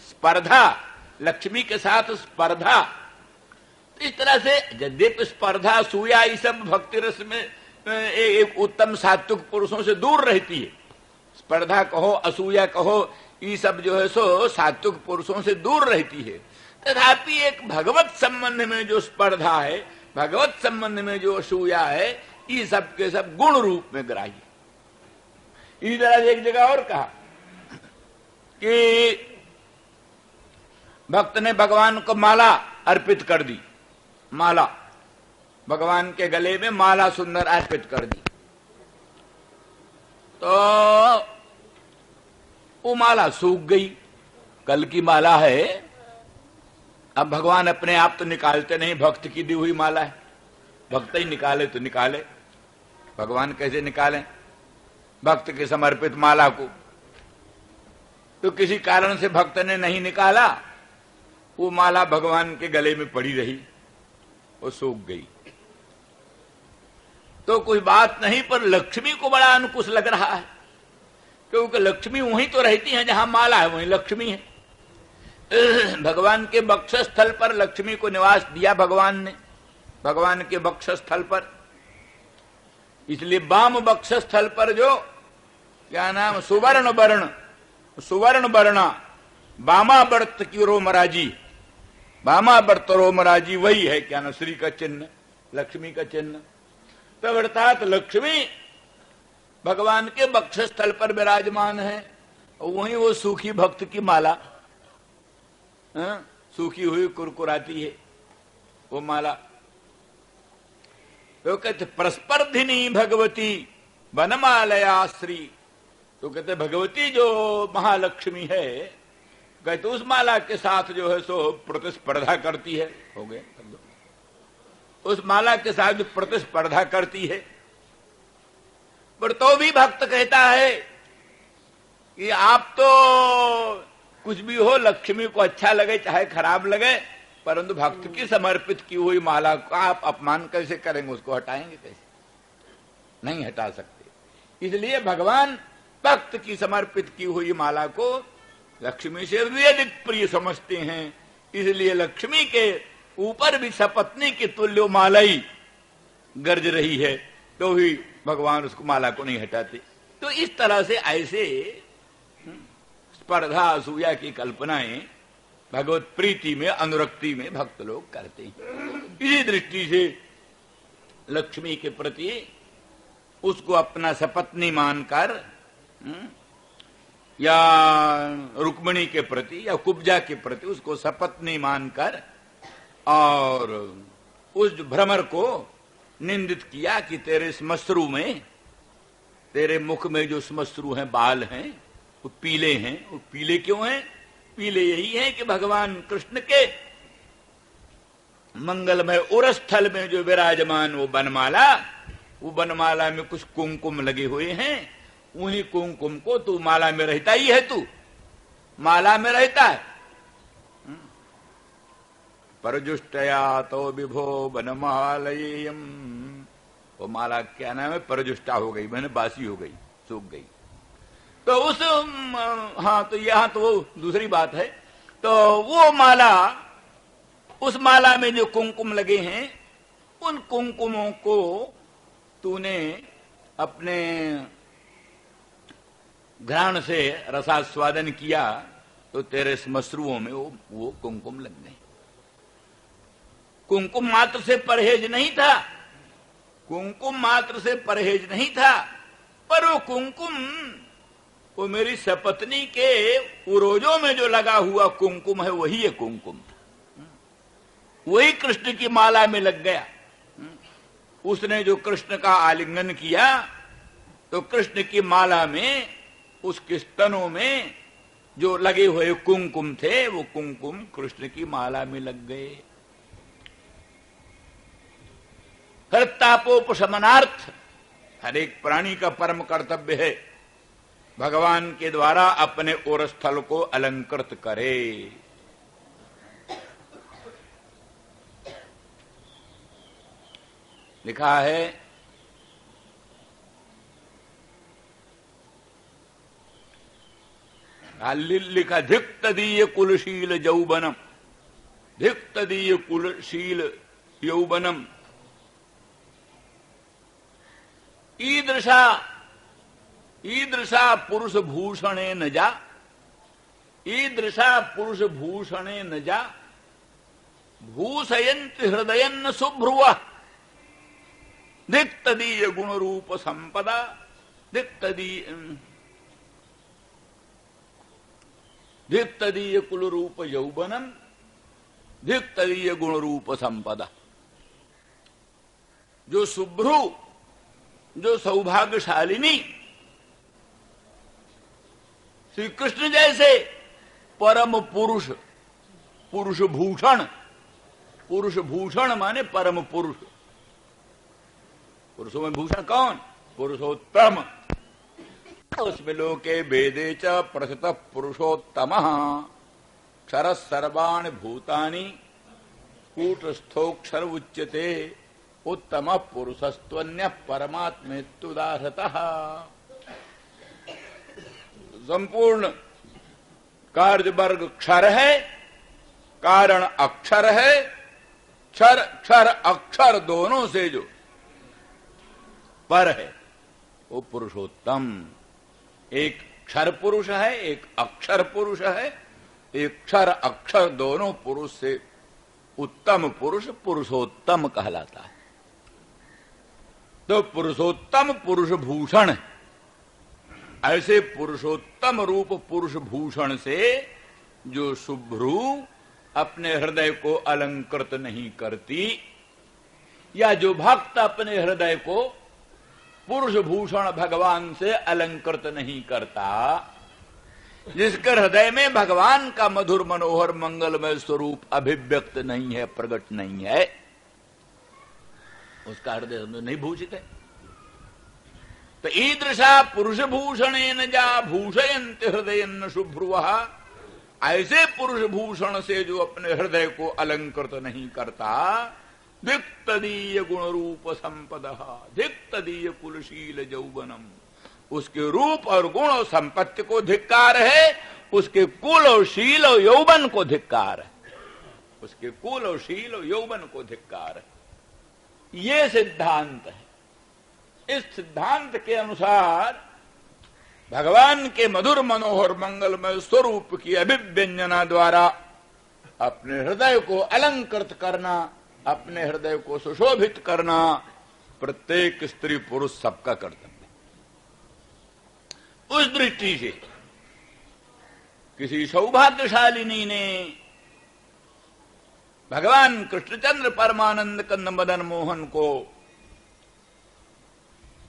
स्पर्धा, लक्ष्मी के साथ स्पर्धा। तो इस तरह से यद्यपि स्पर्धा, सूया, ये सब भक्ति रस में एक उत्तम सात्विक पुरुषों से दूर रहती है। स्पर्धा कहो, असूया कहो, ये सब जो है सो सात्विक पुरुषों से दूर रहती है। तथापि एक भगवत संबंध में जो स्पर्धा है, भगवत संबंध में जो असूया है, ये सब के सब गुण रूप में ग्राह्य। इसी तरह से एक जगह और कहा कि भक्त ने भगवान को माला अर्पित कर दी, माला भगवान के गले में माला सुंदर अर्पित कर दी, तो वो माला सूख गई। कल की माला है, अब भगवान अपने आप तो निकालते नहीं, भक्त की दी हुई माला है, भक्त ही निकाले तो निकाले, भगवान कैसे निकालें भक्त के समर्पित माला को? तो किसी कारण से भक्त ने नहीं निकाला, वो माला भगवान के गले में पड़ी रही, वो सूख गई। तो कोई बात नहीं, पर लक्ष्मी को बड़ा अनुकुश लग रहा है, क्योंकि लक्ष्मी वहीं तो रहती है जहां माला है, वहीं लक्ष्मी है। भगवान के वक्षस्थल पर लक्ष्मी को निवास दिया भगवान ने, भगवान के वक्षस्थल पर। इसलिए वाम वक्षस्थल पर जो क्या नाम, सुवर्ण वर्ण, सुवर्ण वर्णा वामा वर्त की रोमराजी, वामा वर्त रोमराजी, वही है क्या ना श्री का चिन्ह, लक्ष्मी का चिन्ह। तब अर्थात लक्ष्मी भगवान के वक्षस्थल पर विराजमान है, और वहीं वो सूखी भक्त की माला, सूखी हुई कुरकुराती है वो माला। तो कहते परस्पर्धिनी भगवती वनमालया श्री, तो कहते भगवती जो महालक्ष्मी है, कहते उस माला के साथ जो है सो प्रतिस्पर्धा करती है। हो गए, उस माला के साथ जो प्रतिस्पर्धा करती है। पर तो भी भक्त कहता है कि आप तो कुछ भी हो, लक्ष्मी को अच्छा लगे चाहे खराब लगे, परंतु भक्त की समर्पित की हुई माला का आप अपमान कैसे करेंगे, उसको हटाएंगे कैसे? नहीं हटा सकते। इसलिए भगवान भक्त की समर्पित की हुई माला को लक्ष्मी से भी अधिक प्रिय समझते हैं। इसलिए लक्ष्मी के ऊपर भी सपत्नी के तुल्य माला ही गरज रही है, तो भी भगवान उसको माला को नहीं हटाते। तो इस तरह से ऐसे स्पर्धा असूया की कल्पनाएं भगवत प्रीति में, अनुरक्ति में भक्त लोग करते हैं। इसी दृष्टि से लक्ष्मी के प्रति उसको अपना सपत्नी मानकर, या रुक्मिणी के प्रति या कुब्जा के प्रति उसको सपत्नी मानकर, और उस भ्रमर को निंदित किया कि तेरे श्मश्रु में, तेरे मुख में जो श्मश्रु हैं, बाल हैं, वो पीले हैं। वो पीले क्यों हैं? पीले यही हैं कि भगवान कृष्ण के मंगलमय उरस्थल में जो विराजमान वो बनमाला, वो बनमाला में कुछ कुमकुम लगे हुए हैं, उन्हीं कुमकुम को तू माला में रहता ही है, तू माला में रहता है। परजुष्टया तो विभो बनमालयम, वो माला क्या नाम है, परजुष्टा हो गई, मैंने बासी हो गई, सूख गई। तो उस हाँ, तो यहां तो वो दूसरी बात है। तो वो माला, उस माला में जो कुमकुम लगे हैं, उन कुमकुमों को तूने अपने घ्राण से रसास्वादन किया, तो तेरे श्मश्रुओं में वो कुमकुम लग गए। कुमकुम मात्र से परहेज नहीं था, कुमकुम मात्र से परहेज नहीं था, पर वो कुमकुम, वो मेरी सपत्नी के उरोजों में जो लगा हुआ कुमकुम है वही है कुमकुम, वही कृष्ण की माला में लग गया। उसने जो कृष्ण का आलिंगन किया तो कृष्ण की माला में, उसके स्तनों में जो लगे हुए कुमकुम थे वो कुमकुम कृष्ण की माला में लग गए। हर तापोपशमनार्थ हर एक प्राणी का परम कर्तव्य है भगवान के द्वारा अपने और स्थल को अलंकृत करे। लिखा है लिखा धिक तदीय कुलशील यौवनम, धिक तदीय कुलशील यौवनम, ईदृशा ईदृशा पुरुष भूषणे न जा, ईदृशा पुरुष भूषणे न जा, भूषयन्ति हृदयन्न शुभ्रुव, धिक तदीय गुण रूप संपदा, धिक तदीय कुल रूप यौवनम, धिक तदीय गुण रूप संपदा। जो शुभ्रु, जो सौभाग्यशालिनी श्री कृष्ण जैसे परम पुरुष, पुरुष भूषण, पुरुष भूषण माने परम पुरुष। पुरुषों में भूषण कौन? पुरुषोत्तम। उसमें लोके वेदे च प्रथित पुरुषोत्तमः, क्षर सर्वाणि भूतानि कूटस्थोक्षर उच्यते, उत्तम पुरुषस्त्वन्य परमात्मेत्युदाहृतः। संपूर्ण कार्य वर्ग क्षर है, कारण अक्षर है। क्षर क्षर अक्षर दोनों से जो पर है वो पुरुषोत्तम। एक क्षर पुरुष है, एक अक्षर पुरुष है। एक क्षर अक्षर दोनों पुरुष से उत्तम पुरुष पुरुषोत्तम कहलाता है। तो पुरुषोत्तम पुरुष भूषण है। ऐसे पुरुषोत्तम रूप पुरुष भूषण से जो शुभ्रू अपने हृदय को अलंकृत नहीं करती, या जो भक्त अपने हृदय को पुरुष भूषण भगवान से अलंकृत नहीं करता, जिसके हृदय में भगवान का मधुर मनोहर मंगलमय स्वरूप अभिव्यक्त नहीं है, प्रकट नहीं है, उसका हृदय नहीं भूषित है। तो ईदृशा पुरुष भूषणेन जा भूषयन्ति हृदयन्न शुभ्रुवः, ऐसे पुरुष भूषण से जो अपने हृदय को अलंकृत नहीं करता, धिक तदीय गुण रूप संपदः, धिक तदीय कुलशील यौवनम, उसके रूप और गुण और संपत्ति को धिक्कार है, उसके कुल और शील और यौवन को धिक्कार है, उसके कुल और शील और यौवन को धिक्कार है। ये सिद्धांत है। इस सिद्धांत के अनुसार भगवान के मधुर मनोहर मंगलमय स्वरूप की अभिव्यंजना द्वारा अपने हृदय को अलंकृत करना, अपने हृदय को सुशोभित करना प्रत्येक स्त्री पुरुष सबका कर्तव्य। उस दृष्टि से किसी सौभाग्यशालिनी ने भगवान कृष्णचंद्र परमानंद कंद मदन मोहन को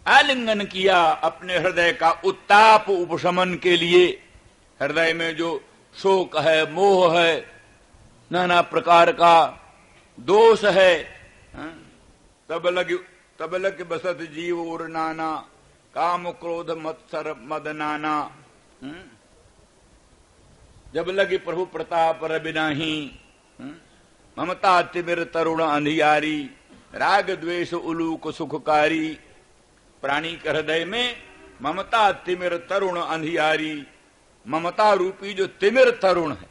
आलिंगन किया अपने हृदय का उत्ताप उपशमन के लिए। हृदय में जो शोक है, मोह है, नाना प्रकार का दोष है, तब लग बसत जीव और नाना, काम क्रोध मत्सर मद नाना, जब लगी प्रभु प्रताप रवि नाही, ममता तिमिर तरुण अंधियारी, राग द्वेष उलूक सुखकारी। प्राणी के हृदय में ममता तिमिर तरुण अंधियारी, ममता रूपी जो तिमिर तरुण है,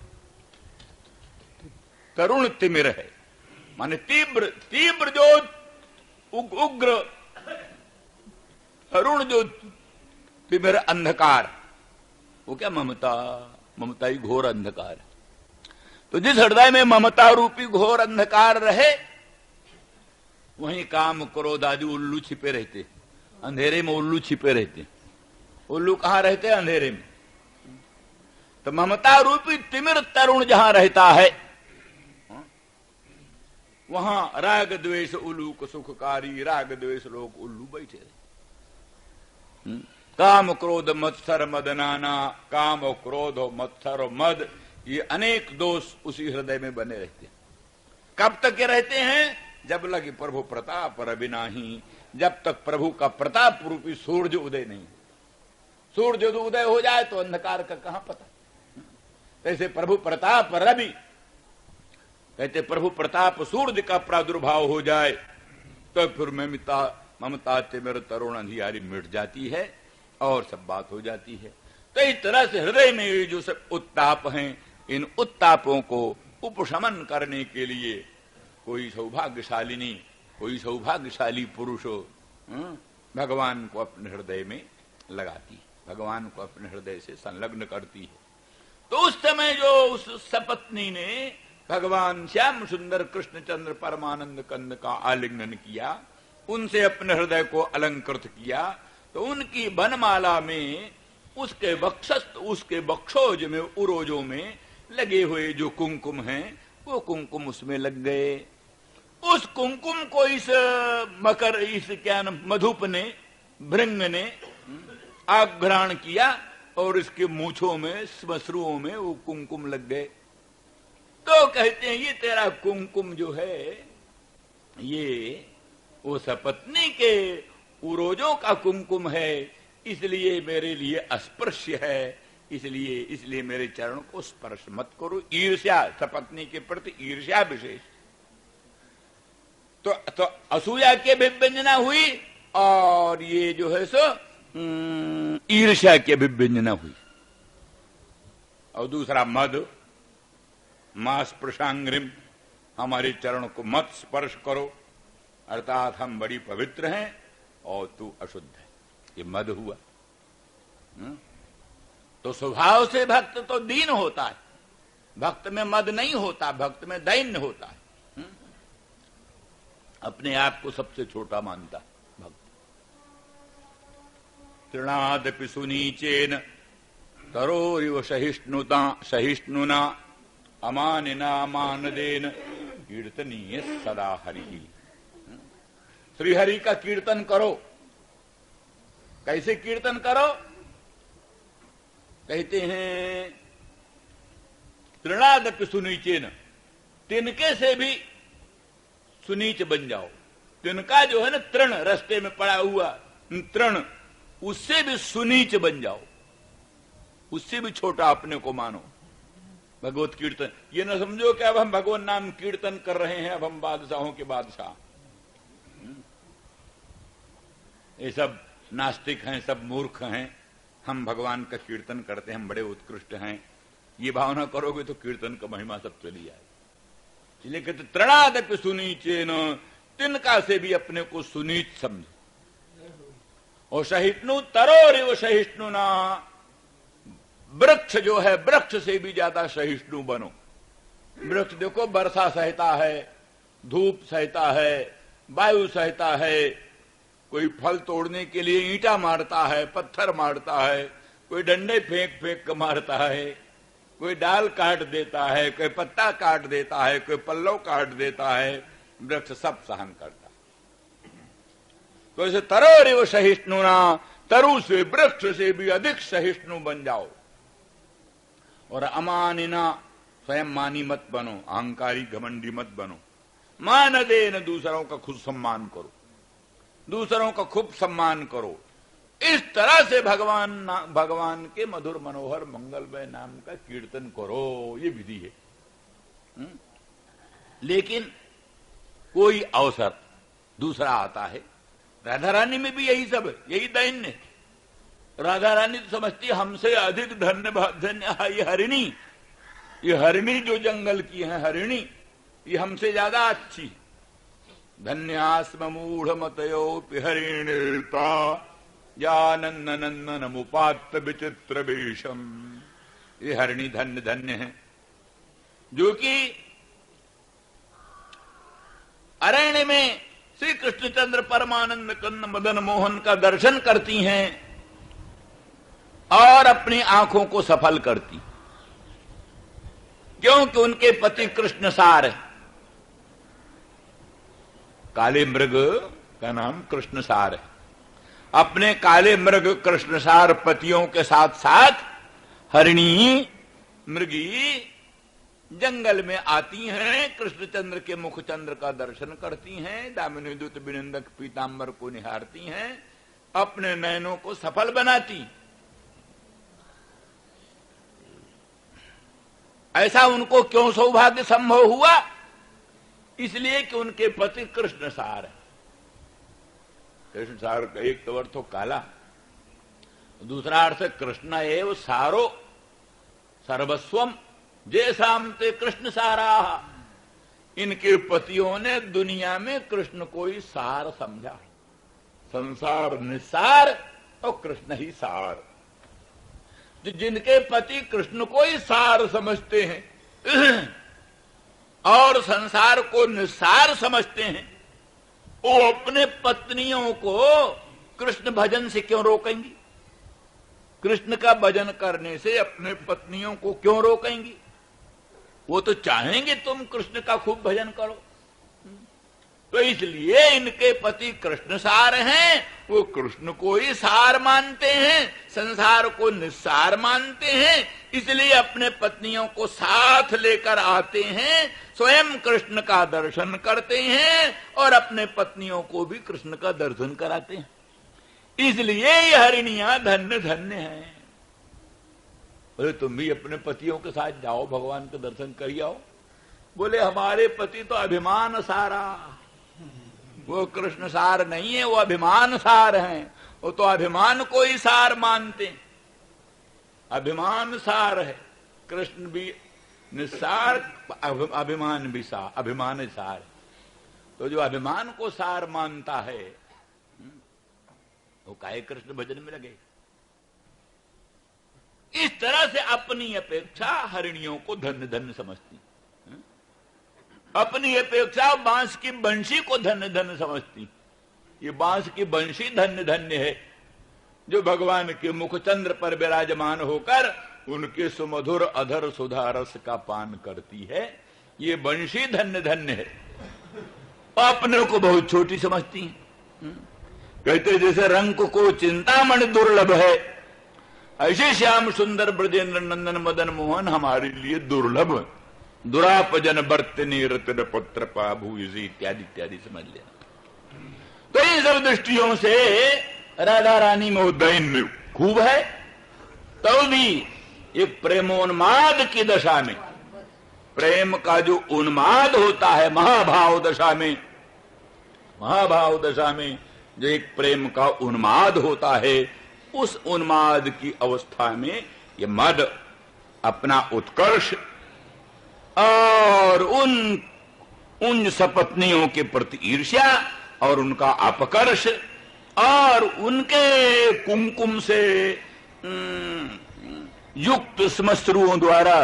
तरुण तिमिर है, माने तीव्र तीव्र जो उग्र, तरुण जो तिमिर अंधकार, वो क्या ममता, ममता ही घोर अंधकार है। तो जिस हृदय में ममता रूपी घोर अंधकार रहे, वहीं काम क्रोध आदि उल्लू छिपे रहते, अंधेरे में उल्लू छिपे रहते। उल्लू कहां रहते हैं? अंधेरे में। तो ममता रूपी तिमिर तरुण जहां रहता है वहां राग द्वेष उल्लूक सुखकारी, राग द्वेष लोग उल्लू बैठे रहे। काम क्रोध मत्सर मद नाना, काम और क्रोध और मत्सर और मद, ये अनेक दोष उसी हृदय में बने रहते हैं। कब तक ये रहते हैं? जब लगे प्रभु प्रताप रविनाही, जब तक प्रभु का प्रताप रूपी सूर्य उदय नहीं। सूर्य जो उदय हो जाए तो अंधकार का कहां पता। ऐसे प्रभु प्रताप रवि, कहते प्रभु प्रताप सूर्य का प्रादुर्भाव हो जाए तो फिर ममता तिमिर तरुण अंधियारी मिट जाती है और सब बात हो जाती है। तो इस तरह से हृदय में ये जो सब उत्ताप हैं, इन उत्तापों को उपशमन करने के लिए कोई सौभाग्यशालिनी, कोई सौभाग्यशाली पुरुष भगवान को अपने हृदय में लगाती है, भगवान को अपने हृदय से संलग्न करती है। तो उस समय जो उस सपत्नी ने भगवान श्याम सुंदर कृष्णचंद्र परमानंद कंद का आलिंगन किया, उनसे अपने हृदय को अलंकृत किया, तो उनकी बनमाला में उसके वक्षस्थ, उसके बक्षोज में, उरोजों में लगे हुए जो कुमकुम हैं वो कुमकुम उसमें लग गए। उस कुमकुम को इस मकर, इस क्या नाम, मधुप ने, भृंग ने आघ्राण किया और इसके मूछों में, श्मश्रुओं में वो कुमकुम लग गए। तो कहते हैं ये तेरा कुमकुम जो है ये वो सपत्नी के उरोजों का कुमकुम है, इसलिए मेरे लिए अस्पर्श्य है, इसलिए मेरे चरण को स्पर्श मत करो। ईर्ष्या, सपत्नी के प्रति ईर्ष्या विशेष। तो असूया की अभिव्यंजना हुई और ये जो है सो ईर्ष्या की अभिव्यंजना हुई। और दूसरा मद, मां स्पर्शांग्रिम, हमारे चरण को मत स्पर्श करो, अर्थात हम बड़ी पवित्र हैं और तू अशुद्ध है, ये मद हुआ। तो स्वभाव से भक्त तो दीन होता है, भक्त में मद नहीं होता, भक्त में दैन्य होता है, अपने आप को सबसे छोटा मानता भक्त। तृणादपि सुनीचेन तरोरिव सहिष्णुना अमानिना मानदेन कीर्तनीय सदा हरि। श्रीहरि का कीर्तन करो। कैसे कीर्तन करो? कहते हैं तृणादपि सुनीचेन, तिनके से भी सुनीच बन जाओ। तिनका जो है ना तृण, रास्ते में पड़ा हुआ तृण, उससे भी सुनीच बन जाओ, उससे भी छोटा अपने को मानो। भगवत कीर्तन, ये न समझो कि अब हम भगवान नाम कीर्तन कर रहे हैं, अब हम बादशाहों के बादशाह। ये सब नास्तिक हैं, सब मूर्ख हैं। हम भगवान का कीर्तन करते हैं, हम बड़े उत्कृष्ट हैं, ये भावना करोगे तो कीर्तन का महिमा सब चली आए। इसलिए कहते तृणादपि सुनीचेन, तिनका से भी अपने को सुनीच समझो। और सहिष्णु तरोरिव सहिष्णुना, वृक्ष जो है वृक्ष से भी ज्यादा सहिष्णु बनो। वृक्ष देखो वर्षा सहता है, धूप सहता है, वायु सहता है, कोई फल तोड़ने के लिए ईंटा मारता है, पत्थर मारता है, कोई डंडे फेंक फेंक कर मारता है, कोई डाल काट देता है, कोई पत्ता काट देता है, कोई पल्लव काट देता है, वृक्ष सब सहन करता है। तो ऐसे तरोरिव सहिष्णुना, तरु से, वृक्ष से भी अधिक सहिष्णु बन जाओ। और अमानिना, स्वयं मानी मत बनो, अहंकारी घमंडी मत बनो। मान देन, दूसरों का खुद सम्मान करो, दूसरों का खूब सम्मान करो। इस तरह से भगवान के मधुर मनोहर मंगलमय नाम का कीर्तन करो, ये विधि है। लेकिन कोई अवसर दूसरा आता है। राधा रानी में भी यही सब है, यही दैन्य है। राधा रानी तो समझती हमसे अधिक धन्य ये हरिणी, ये हरिणी जो जंगल की है हरिणी, ये हमसे ज्यादा अच्छी। धन्यास्म मूढ़ मतयोपि हरिणीता जानन्न नंदन मुपात्त विचित्र वेशम। ये हरिणी धन्य धन्य है जो कि अरण्य में श्री कृष्णचंद्र परमानंद कंद मदन मोहन का दर्शन करती हैं और अपनी आंखों को सफल करती, क्योंकि उनके पति कृष्ण सार है। काले मृग का नाम कृष्ण सार है। अपने काले मृग कृष्ण सार पतियों के साथ साथ हरिणी मृगी जंगल में आती हैं, कृष्णचंद्र के मुखचंद्र का दर्शन करती हैं, दामिनी दूत विनिंदक पीतांबर को निहारती हैं, अपने नयनों को सफल बनाती। ऐसा उनको क्यों सौभाग्य संभव हुआ? इसलिए कि उनके पति कृष्ण सार है। कृष्ण सार का एक तो अर्थ तो काला, दूसरा अर्थ कृष्ण एव सारो सर्वस्वम जैसाम ते कृष्ण सारा। इनके पतियों ने दुनिया में कृष्ण को ही सार समझा। संसार निसार और कृष्ण ही सार। जिनके पति कृष्ण को ही सार समझते हैं और संसार को निसार समझते हैं, वो अपने पत्नियों को कृष्ण भजन से क्यों रोकेंगी? कृष्ण का भजन करने से अपने पत्नियों को क्यों रोकेंगी? वो तो चाहेंगे तुम कृष्ण का खूब भजन करो। तो इसलिए इनके पति कृष्ण सार हैं, वो कृष्ण को ही सार मानते हैं, संसार को निस्सार मानते हैं। इसलिए अपने पत्नियों को साथ लेकर आते हैं, स्वयं कृष्ण का दर्शन करते हैं और अपने पत्नियों को भी कृष्ण का दर्शन कराते हैं। इसलिए ये हरिणियां धन्य धन्य हैं। बोले तुम भी अपने पतियों के साथ जाओ, भगवान के दर्शन करिए आओ। बोले हमारे पति तो अभिमान सारा, वो कृष्ण सार नहीं है, वो अभिमान सार हैं। वो तो अभिमान को ही सार मानते हैं, अभिमान सार है। कृष्ण भी निस्सार, अभिमान भी सार, अभिमान सार। तो जो अभिमान को सार मानता है वो काहे कृष्ण भजन में लगे। इस तरह से अपनी अपेक्षा हरिणियों को धन्य धन्य समझती, अपनी अपेक्षा बांस की बंशी को धन्य धन्य समझती। ये बांस की बंशी धन्य धन्य है जो भगवान के मुखचंद्र पर विराजमान होकर उनके सुमधुर अधर सुधा रस का पान करती है। ये बंशी धन्य धन्य है। अपने को बहुत छोटी समझती है। कहते जैसे रंग को चिंतामणि दुर्लभ है, ऐसे श्याम सुंदर ब्रजेंद्र नंदन मदन मोहन हमारे लिए दुर्लभ, दुरापजन बर्तनी रत्न पत्र पाभू इत्यादि इत्यादि समझ लेना। तो इन सब दृष्टियों से राधा रानी में उद्दयन खूब है। तो भी एक प्रेमोन्माद की दशा में, प्रेम का जो उन्माद होता है महाभाव दशा में, महाभाव दशा में जो एक प्रेम का उन्माद होता है, उस उन्माद की अवस्था में ये मद अपना उत्कर्ष और उन सपत्नियों के प्रति ईर्ष्या और उनका अपकर्ष और उनके कुमकुम से युक्त श्मश्रुओं द्वारा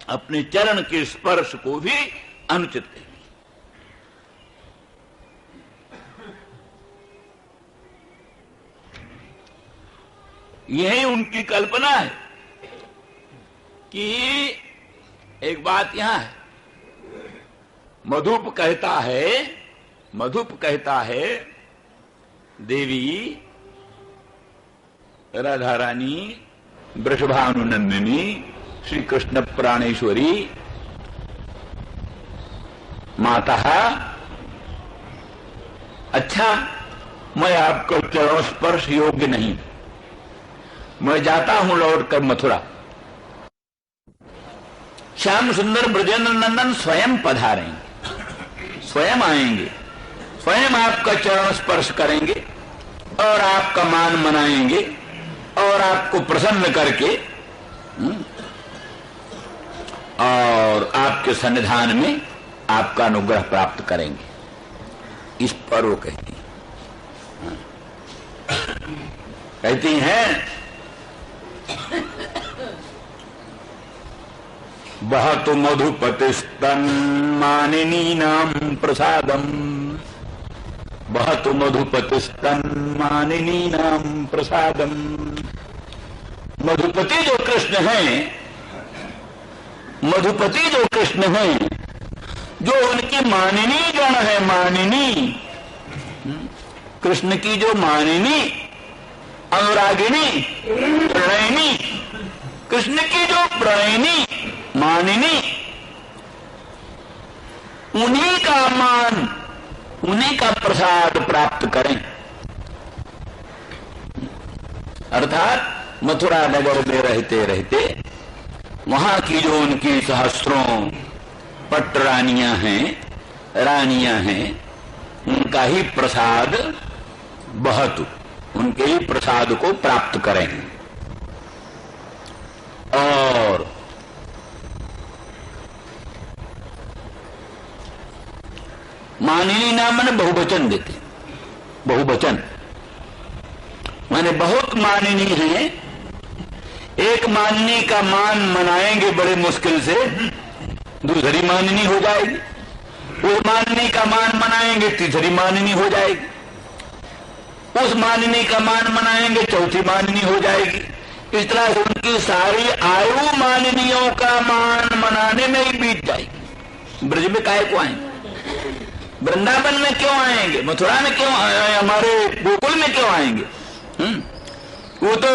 अपने चरण के स्पर्श को भी अनुचित है। यही उनकी कल्पना है कि एक बात यहां है, मधुप कहता है देवी राधा रानी वृषभानुनंदिनी श्री कृष्ण प्राणेश्वरी माता, अच्छा मैं आपका चरण स्पर्श योग्य नहीं, मैं जाता हूं लौटकर मथुरा। श्याम सुंदर ब्रजेंद्र नंदन स्वयं पधारेंगे, स्वयं आएंगे, स्वयं आपका चरण स्पर्श करेंगे और आपका मान मनाएंगे और आपको प्रसन्न करके और आपके सन्निधान में आपका अनुग्रह प्राप्त करेंगे। इस पर वो कहती हैं बहतु मधुपतिस्तन मानिनी नाम प्रसादम, बहतु मधुपतिस्तन मानिनी नाम प्रसादम। मधुपति जो कृष्ण हैं, मधुपति जो कृष्ण हैं, जो उनकी मानिनी गण है, मानिनी, कृष्ण की जो मानिनी, अनुरागिनी, प्रणयिनी, कृष्ण की जो प्रणयिनी, मानिनी, उन्हीं का मान, उन्हीं का प्रसाद प्राप्त करें। अर्थात मथुरा नगर में रहते रहते वहां की जो उनकी सहस्त्रों पट्ट रानियां हैं, उनका ही प्रसाद बहतु, उनके ही प्रसाद को प्राप्त करें। और मानिनी नाम मैंने बहुवचन देते, बहुवचन माने बहुत मानिनी है। एक मानिनी का मान मनाएंगे बड़े मुश्किल से, दूसरी मानिनी हो जाएगी। उस मानिनी का मान मनाएंगे, तीसरी मानिनी हो जाएगी। उस मानिनी का मान मनाएंगे, चौथी मानिनी हो जाएगी। इस तरह से उनकी सारी आयु मानिनियों का मान मनाने में ही बीत जाएगी। ब्रज में काहे को आएंगे? वृंदावन में क्यों आएंगे? मथुरा में क्यों, हमारे गोकुल में क्यों आएंगे? वो तो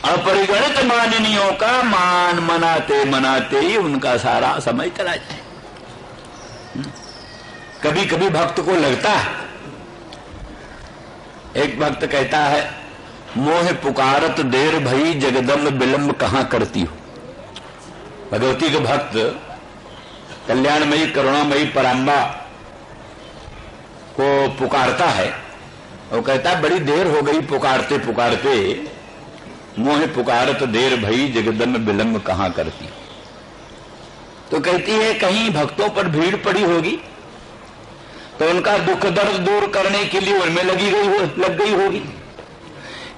अपरिगणित मानिनियों का मान मनाते मनाते ही उनका सारा समय चला जाए। कभी कभी भक्त को लगता है, एक भक्त कहता है, मोह पुकारत देर भई जगदम्ब विलंब कहां करती हो। भगवती के भक्त कल्याणमयी करुणामयी पराम्बा को पुकारता है, वो कहता है बड़ी देर हो गई पुकारते पुकारते, मोह पुकारत देर भई जगदम्ब विलंब कहां करती। तो कहती है कहीं भक्तों पर भीड़ पड़ी होगी तो उनका दुख दर्द दूर करने के लिए उनमें लग गई होगी,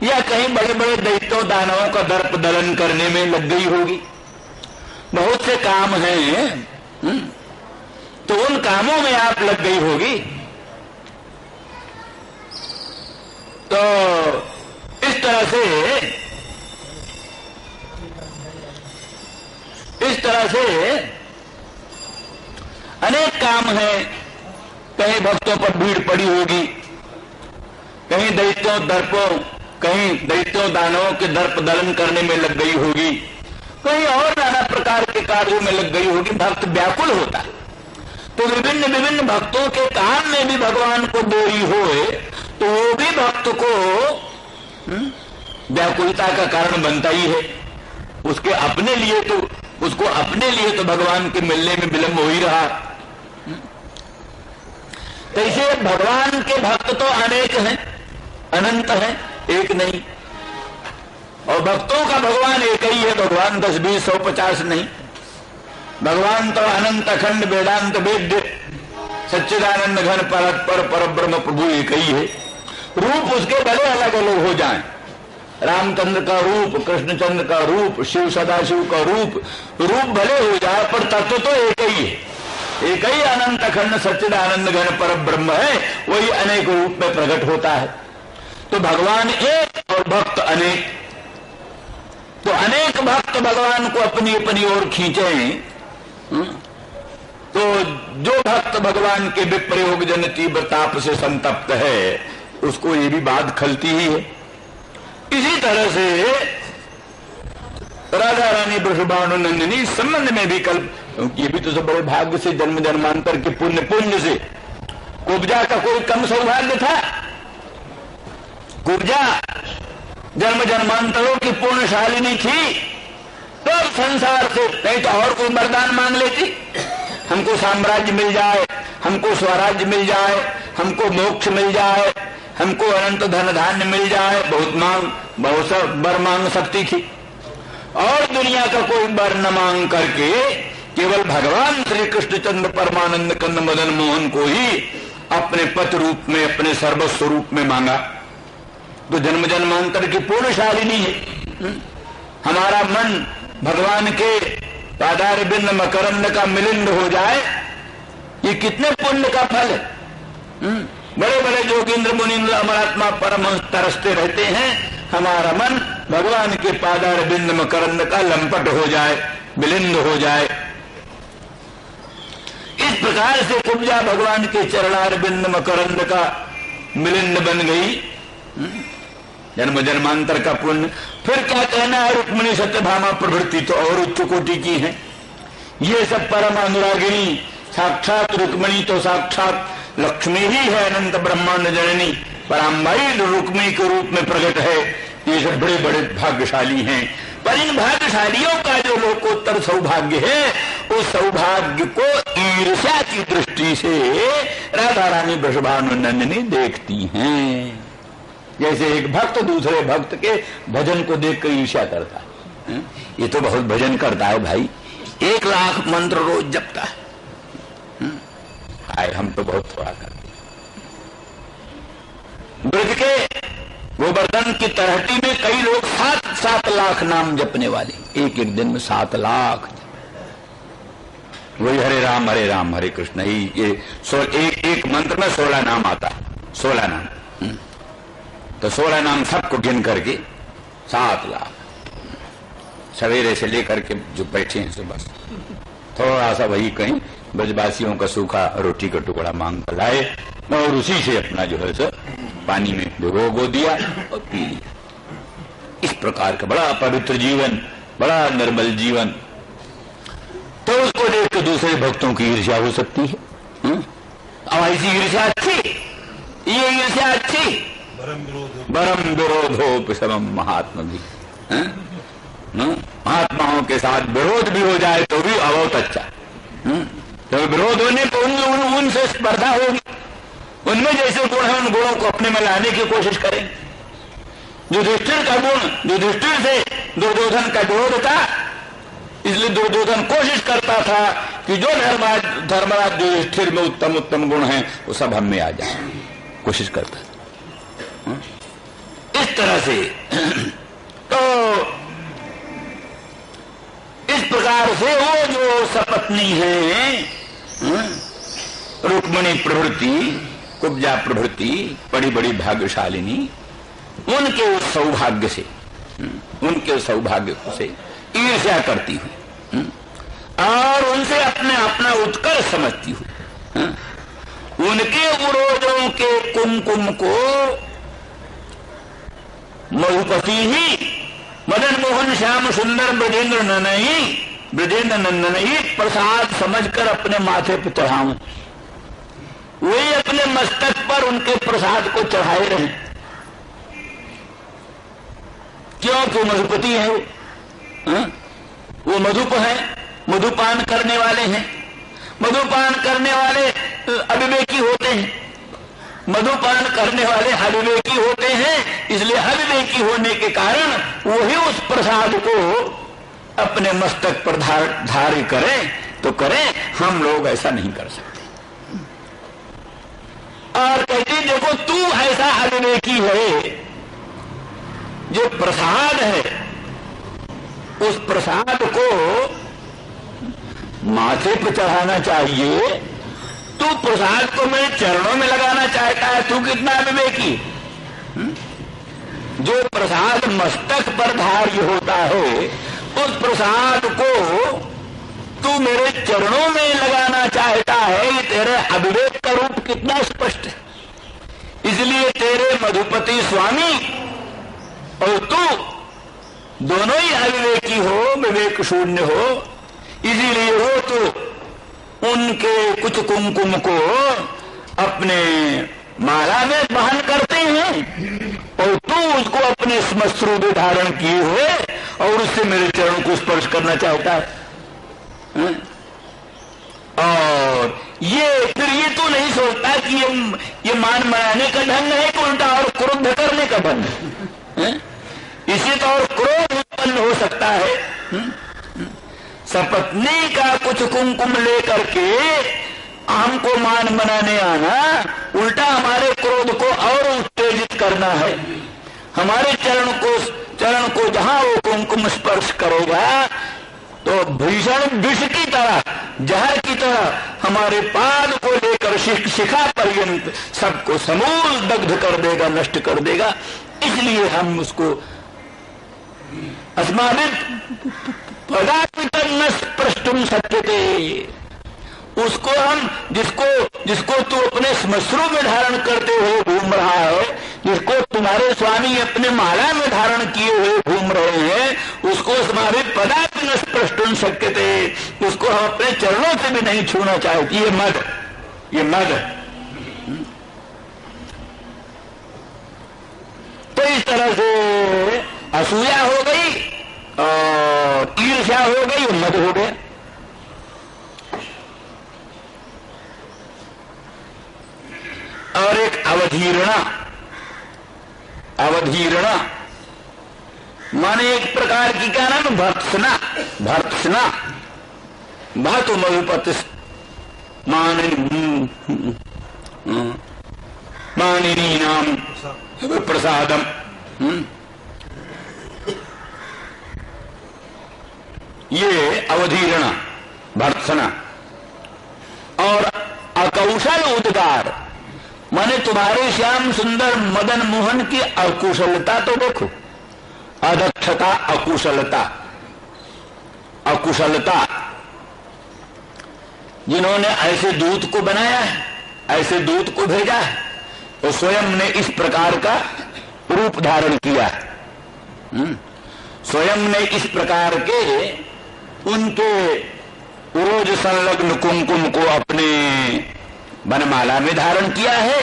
या कहीं बड़े बड़े दैत्यों दानवों का दर्प दलन करने में लग गई होगी। बहुत से काम हैं, तो उन कामों में आप लग गई होगी। तो इस तरह से अनेक काम हैं। कहीं भक्तों पर भीड़ पड़ी होगी, कहीं दैत्यों दानवों के दर्प दलन करने में लग गई होगी, कहीं और नाना प्रकार के कार्यों में लग गई होगी। भक्त व्याकुल होता है। तो विभिन्न विभिन्न भक्तों के काम में भी भगवान को बोरी होए तो वो भी भक्त को व्याकुलता का कारण बनता ही है। उसको अपने लिए तो भगवान के मिलने में विलंब हो ही रहा। कैसे भगवान के भक्त तो अनेक हैं, अनंत हैं, एक नहीं। और भक्तों का भगवान एक ही है, भगवान 10, 20, 100, 50 नहीं। भगवान तो अनंत अखंड वेदांत वेद्य सच्चिदानंद घन पर ब्रह्म प्रभु एक ही है। रूप उसके भले अलग अलग हो जाएं, रामचंद्र का रूप, कृष्णचंद्र का रूप, शिव सदाशिव का रूप भले हो जाए, पर तत्व तो एक ही है। एक ही अनंत अखंड सच्चिदानंद घन पर ब्रह्म है, वही अनेक रूप में प्रकट होता है। तो भगवान एक और भक्त अनेक। तो अनेक भक्त भगवान को अपनी अपनी ओर खींचे तो जो भक्त भगवान के विप्रयोग जन तीव्र ताप से संतप्त है, उसको ये भी बात खलती ही है। इसी तरह से राधा रानी वृषभानु नंदिनी इस संबंध में भी कल, ये भी तो सब बड़े भाग्य से जन्म जन्मांतर के पुण्य से। कुब्जा का कोई कम सौभाग्य था? कुब्जा जन्म जन्मांतरों की पूर्णशालिनी थी, तो संसार से नहीं तो और कोई वरदान मांग लेती। हमको साम्राज्य मिल जाए, हमको स्वराज्य मिल जाए, हमको मोक्ष मिल जाए, हमको अनंत धन धान्य मिल जाए, बहुत सा वर मांग सकती थी। और दुनिया का कोई वर न मांग करके केवल भगवान श्री कृष्णचंद्र परमानंद कंद मदन मोहन को ही अपने पति रूप में, अपने सर्वस्व रूप में मांगा। तो जन्म जन्मांतर की पूर्णशालिनी है। हमारा मन भगवान के पादार बिंद मकरंद का मिलिंद हो जाए, ये कितने पुण्य का फल है। बड़े बड़े जोगिंद्र मुनिंद्र अमरात्मा परमहंस तरसते रहते हैं, हमारा मन भगवान के पादार बिंद मकरंद का लंपट हो जाए, विलिंद हो जाए। इस प्रकार से कुब्जा भगवान के चरणार बिंद मकरंद का मिलिंद बन गई, जन्म जन्मांतर का पुण्य। फिर क्या कहना है, रुक्मिणी सत्यभामा प्रभृति तो और उच्च कोटि की है। ये सब परम अनुरागिणी, साक्षात रुक्मिणी तो साक्षात लक्ष्मी ही है, अनंत ब्रह्मांड जननी पराम्बाई रुक्मिणी के रूप में प्रकट है। ये सब बड़े बड़े भाग्यशाली हैं, पर इन भाग्यशालियों का जो लोकोत्तर सौभाग्य है, उस सौभाग्य को ईर्ष्या की दृष्टि से राधा रानी वृषभानुनंदिनी देखती हैं। जैसे एक भक्त दूसरे भक्त के भजन को देखकर ईर्ष्या करता है, ये तो बहुत भजन करता है भाई, 1 लाख मंत्र रोज जपता है, आए हम तो बहुत थोड़ा करते। ब्रज के गोवर्धन की तरहटी में कई लोग 7-7 लाख नाम जपने वाले, एक एक दिन में 7 लाख। वही हरे राम हरे कृष्ण ही, ये एक मंत्र में 16 नाम आता है, 16 नाम। तो 16 नाम सबको गिन करके 7 लाख। सवेरे से लेकर के जो बैठे हैं सुबह थोड़ा सा वही कहीं ब्रजवासियों का सूखा रोटी का टुकड़ा मांग कर लाए और उसी से अपना जो है सो पानी में भिगो दिया और पी लिया। इस प्रकार का बड़ा पवित्र जीवन, बड़ा निर्मल जीवन। तो उसको देख के दूसरे भक्तों की ईर्ष्या हो सकती है। अब ऐसी ईर्ष्या अच्छी, ये ईर्ष्या अच्छी, परम विरोधो समम महात्मा भी, महात्माओं के साथ विरोध भी हो जाए तो भी बहुत अच्छा। तो विरोध होने पर उनसे स्पर्धा होगी, उनमें जैसे गुण है उन गुणों को अपने में लाने की कोशिश करें। युधिष्ठिर का गुण, युधिष्ठिर से दुर्योधन का विरोध था, इसलिए दुर्योधन कोशिश करता था कि जो धर्मराज युधिष्ठिर में उत्तम उत्तम गुण हैं वो सब हम में आ जाए, कोशिश करता था। इस तरह से तो इस प्रकार से वो जो सपत्नी है रुक्मिणी प्रभृति, कुब्जा प्रभृति, बड़ी बड़ी भाग्यशालिनी, उनके उस सौभाग्य से, उनके सौभाग्य से ईर्ष्या करती हूं और उनसे अपना उत्कर्ष समझती हूं। उनके उरोजों के कुमकुम को मधुपति ही, मदन मोहन श्याम सुंदर ब्रजेंद्र नंदन ही प्रसाद समझकर अपने माथे पर चढ़ाऊं, वही अपने मस्तक पर उनके प्रसाद को चढ़ाए रहे। क्योंकि मधुपति है वो मधुप है, मधुपान करने वाले हैं। मधुपान करने वाले अविवेकी होते हैं, मधुपान करने वाले अविवेकी होते हैं, इसलिए अविवेकी होने के कारण वही उस प्रसाद को अपने मस्तक पर धारण करें तो करें, हम लोग ऐसा नहीं कर सकते। और कहते देखो तू ऐसा अविवेकी है, जो प्रसाद है उस प्रसाद को माथे पर चढ़ाना चाहिए, तू प्रसाद को मेरे चरणों में लगाना चाहता है, तू कितना अविवेकी। जो प्रसाद मस्तक पर धार्य होता है उस प्रसाद को तू मेरे चरणों में लगाना चाहता है, ये तेरे अविवेक का रूप कितना स्पष्ट है। इसलिए तेरे मधुपति स्वामी और तू दोनों ही अविवेकी हो, विवेक शून्य हो, इसीलिए वो तो उनके कुछ कुमकुम को अपने माला में वहन करते हैं और तू उसको अपने श्मश्रु में धारण किए हुए और उससे मेरे चरण को स्पर्श करना चाहता है। और ये फिर ये तो नहीं सोचता कि ये मान मनाने का ढंग है कि उल्टा और क्रोध करने का ढंग है। इससे तो और क्रोध उत्पन्न हो सकता है। सपत्नी का कुछ कुमकुम लेकर के हमको मान मनाने आना, उल्टा हमारे क्रोध को और उत्तेजित करना है। हमारे चरण को जहां वो कुमकुम स्पर्श करेगा तो भीषण विष की तरह, जहर की तरह हमारे पाद को लेकर शिखा पर्यंत सबको समूल दग्ध कर देगा, नष्ट कर देगा। इसलिए हम उसको अस्माभिः पदापितं न स्पृष्टुम शक्यते। उसको हम जिसको तू अपने श्मश्रु में धारण करते हुए घूम रहा है, जिसको तुम्हारे स्वामी अपने माला में धारण किए हुए घूम रहे हैं, उसको अस्माभिः पदापि न स्पृष्टुम शक्यते। उसको हम अपने चरणों से भी नहीं छूना चाहते। ये मद तो इस तरह से असूया हो गई और ईर्ष्या हो गई और मद हो गया। और एक अवधीरणा माने एक प्रकार की क्या नाम, भर्त्सना भातु मधुपति मानिनी नाम प्रसादम। ये अवधीरणा, भर्त्सना। और अकौशल उद्गार माने तुम्हारे श्याम सुंदर मदन मोहन की अकुशलता तो देखो, अदक्षता, अकुशलता। जिन्होंने ऐसे दूत को बनाया है, ऐसे दूत को भेजा है, तो स्वयं ने इस प्रकार का रूप धारण किया है। स्वयं ने इस प्रकार के उनके उरोज संलग्न कुमकुम को अपने वनमाला में धारण किया है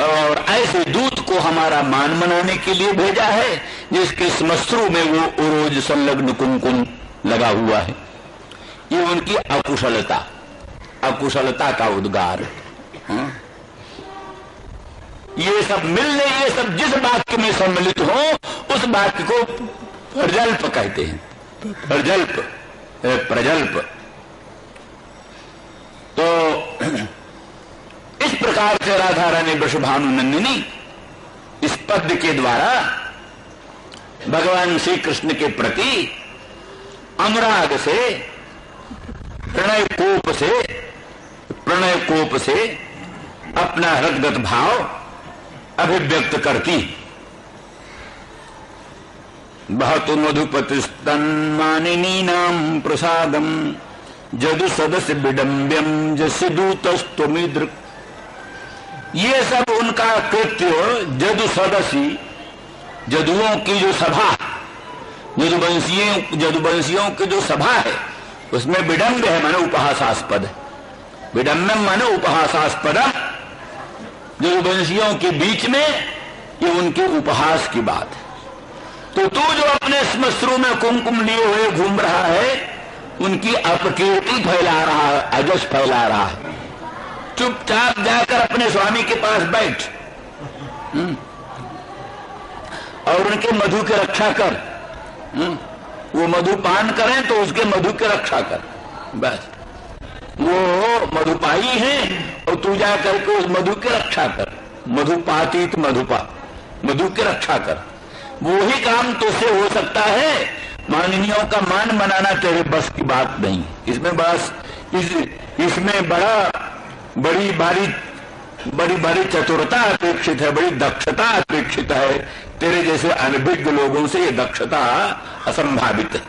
और ऐसे दूत को हमारा मान मनाने के लिए भेजा है जिसके श्मश्रु में वो उरोज संलग्न कुमकुम लगा हुआ है। ये उनकी अकुशलता का उद्गार। ये सब मिलने, ये सब जिस वाक्य में सम्मिलित हो उस वाक्य को प्रजल्प कहते हैं। प्रजल्प। तो इस प्रकार से राधा रानी वृषभानु नंदिनी इस पद्य के द्वारा भगवान श्री कृष्ण के प्रति अनुराग से, प्रणय कोप से अपना हृदगत भाव अभिव्यक्त करती। बहतु मधुपतिस्तन्मानिनी नाम प्रसादम जदु सदस्य विडम्ब्यम जस्य दूतस्तुमिदृक्। ये सब उनका कृत्य जदु सदसी, जदुओं की जो सभा, जदुवंशियों की जो सभा है उसमें विडम्ब है माने उपहासास्पद। विडम्बम माने उपहासास्पदम। जदुवंशियों के बीच में ये उनके उपहास की बात है। तो तू जो अपने श्मश्रु में कुमकुम लिए हुए घूम रहा है, उनकी अपकीर्ति फैला रहा है, अजस फैला रहा है। चुपचाप जाकर अपने स्वामी के पास बैठ और उनके मधु की रक्षा कर। वो मधु पान करें तो उसके मधु की रक्षा कर। बस वो मधुपाई है और तू जाकर के उस मधु की रक्षा कर। मधुपातीत मधु की रक्षा कर। वो ही काम तुझसे हो सकता है। माननीयों का मान मनाना तेरे बस की बात नहीं। इसमें बस इसमें बड़ी भारी चतुरता अपेक्षित है, बड़ी दक्षता अपेक्षित है। तेरे जैसे अनभिज्ञ लोगों से ये दक्षता असंभावित है।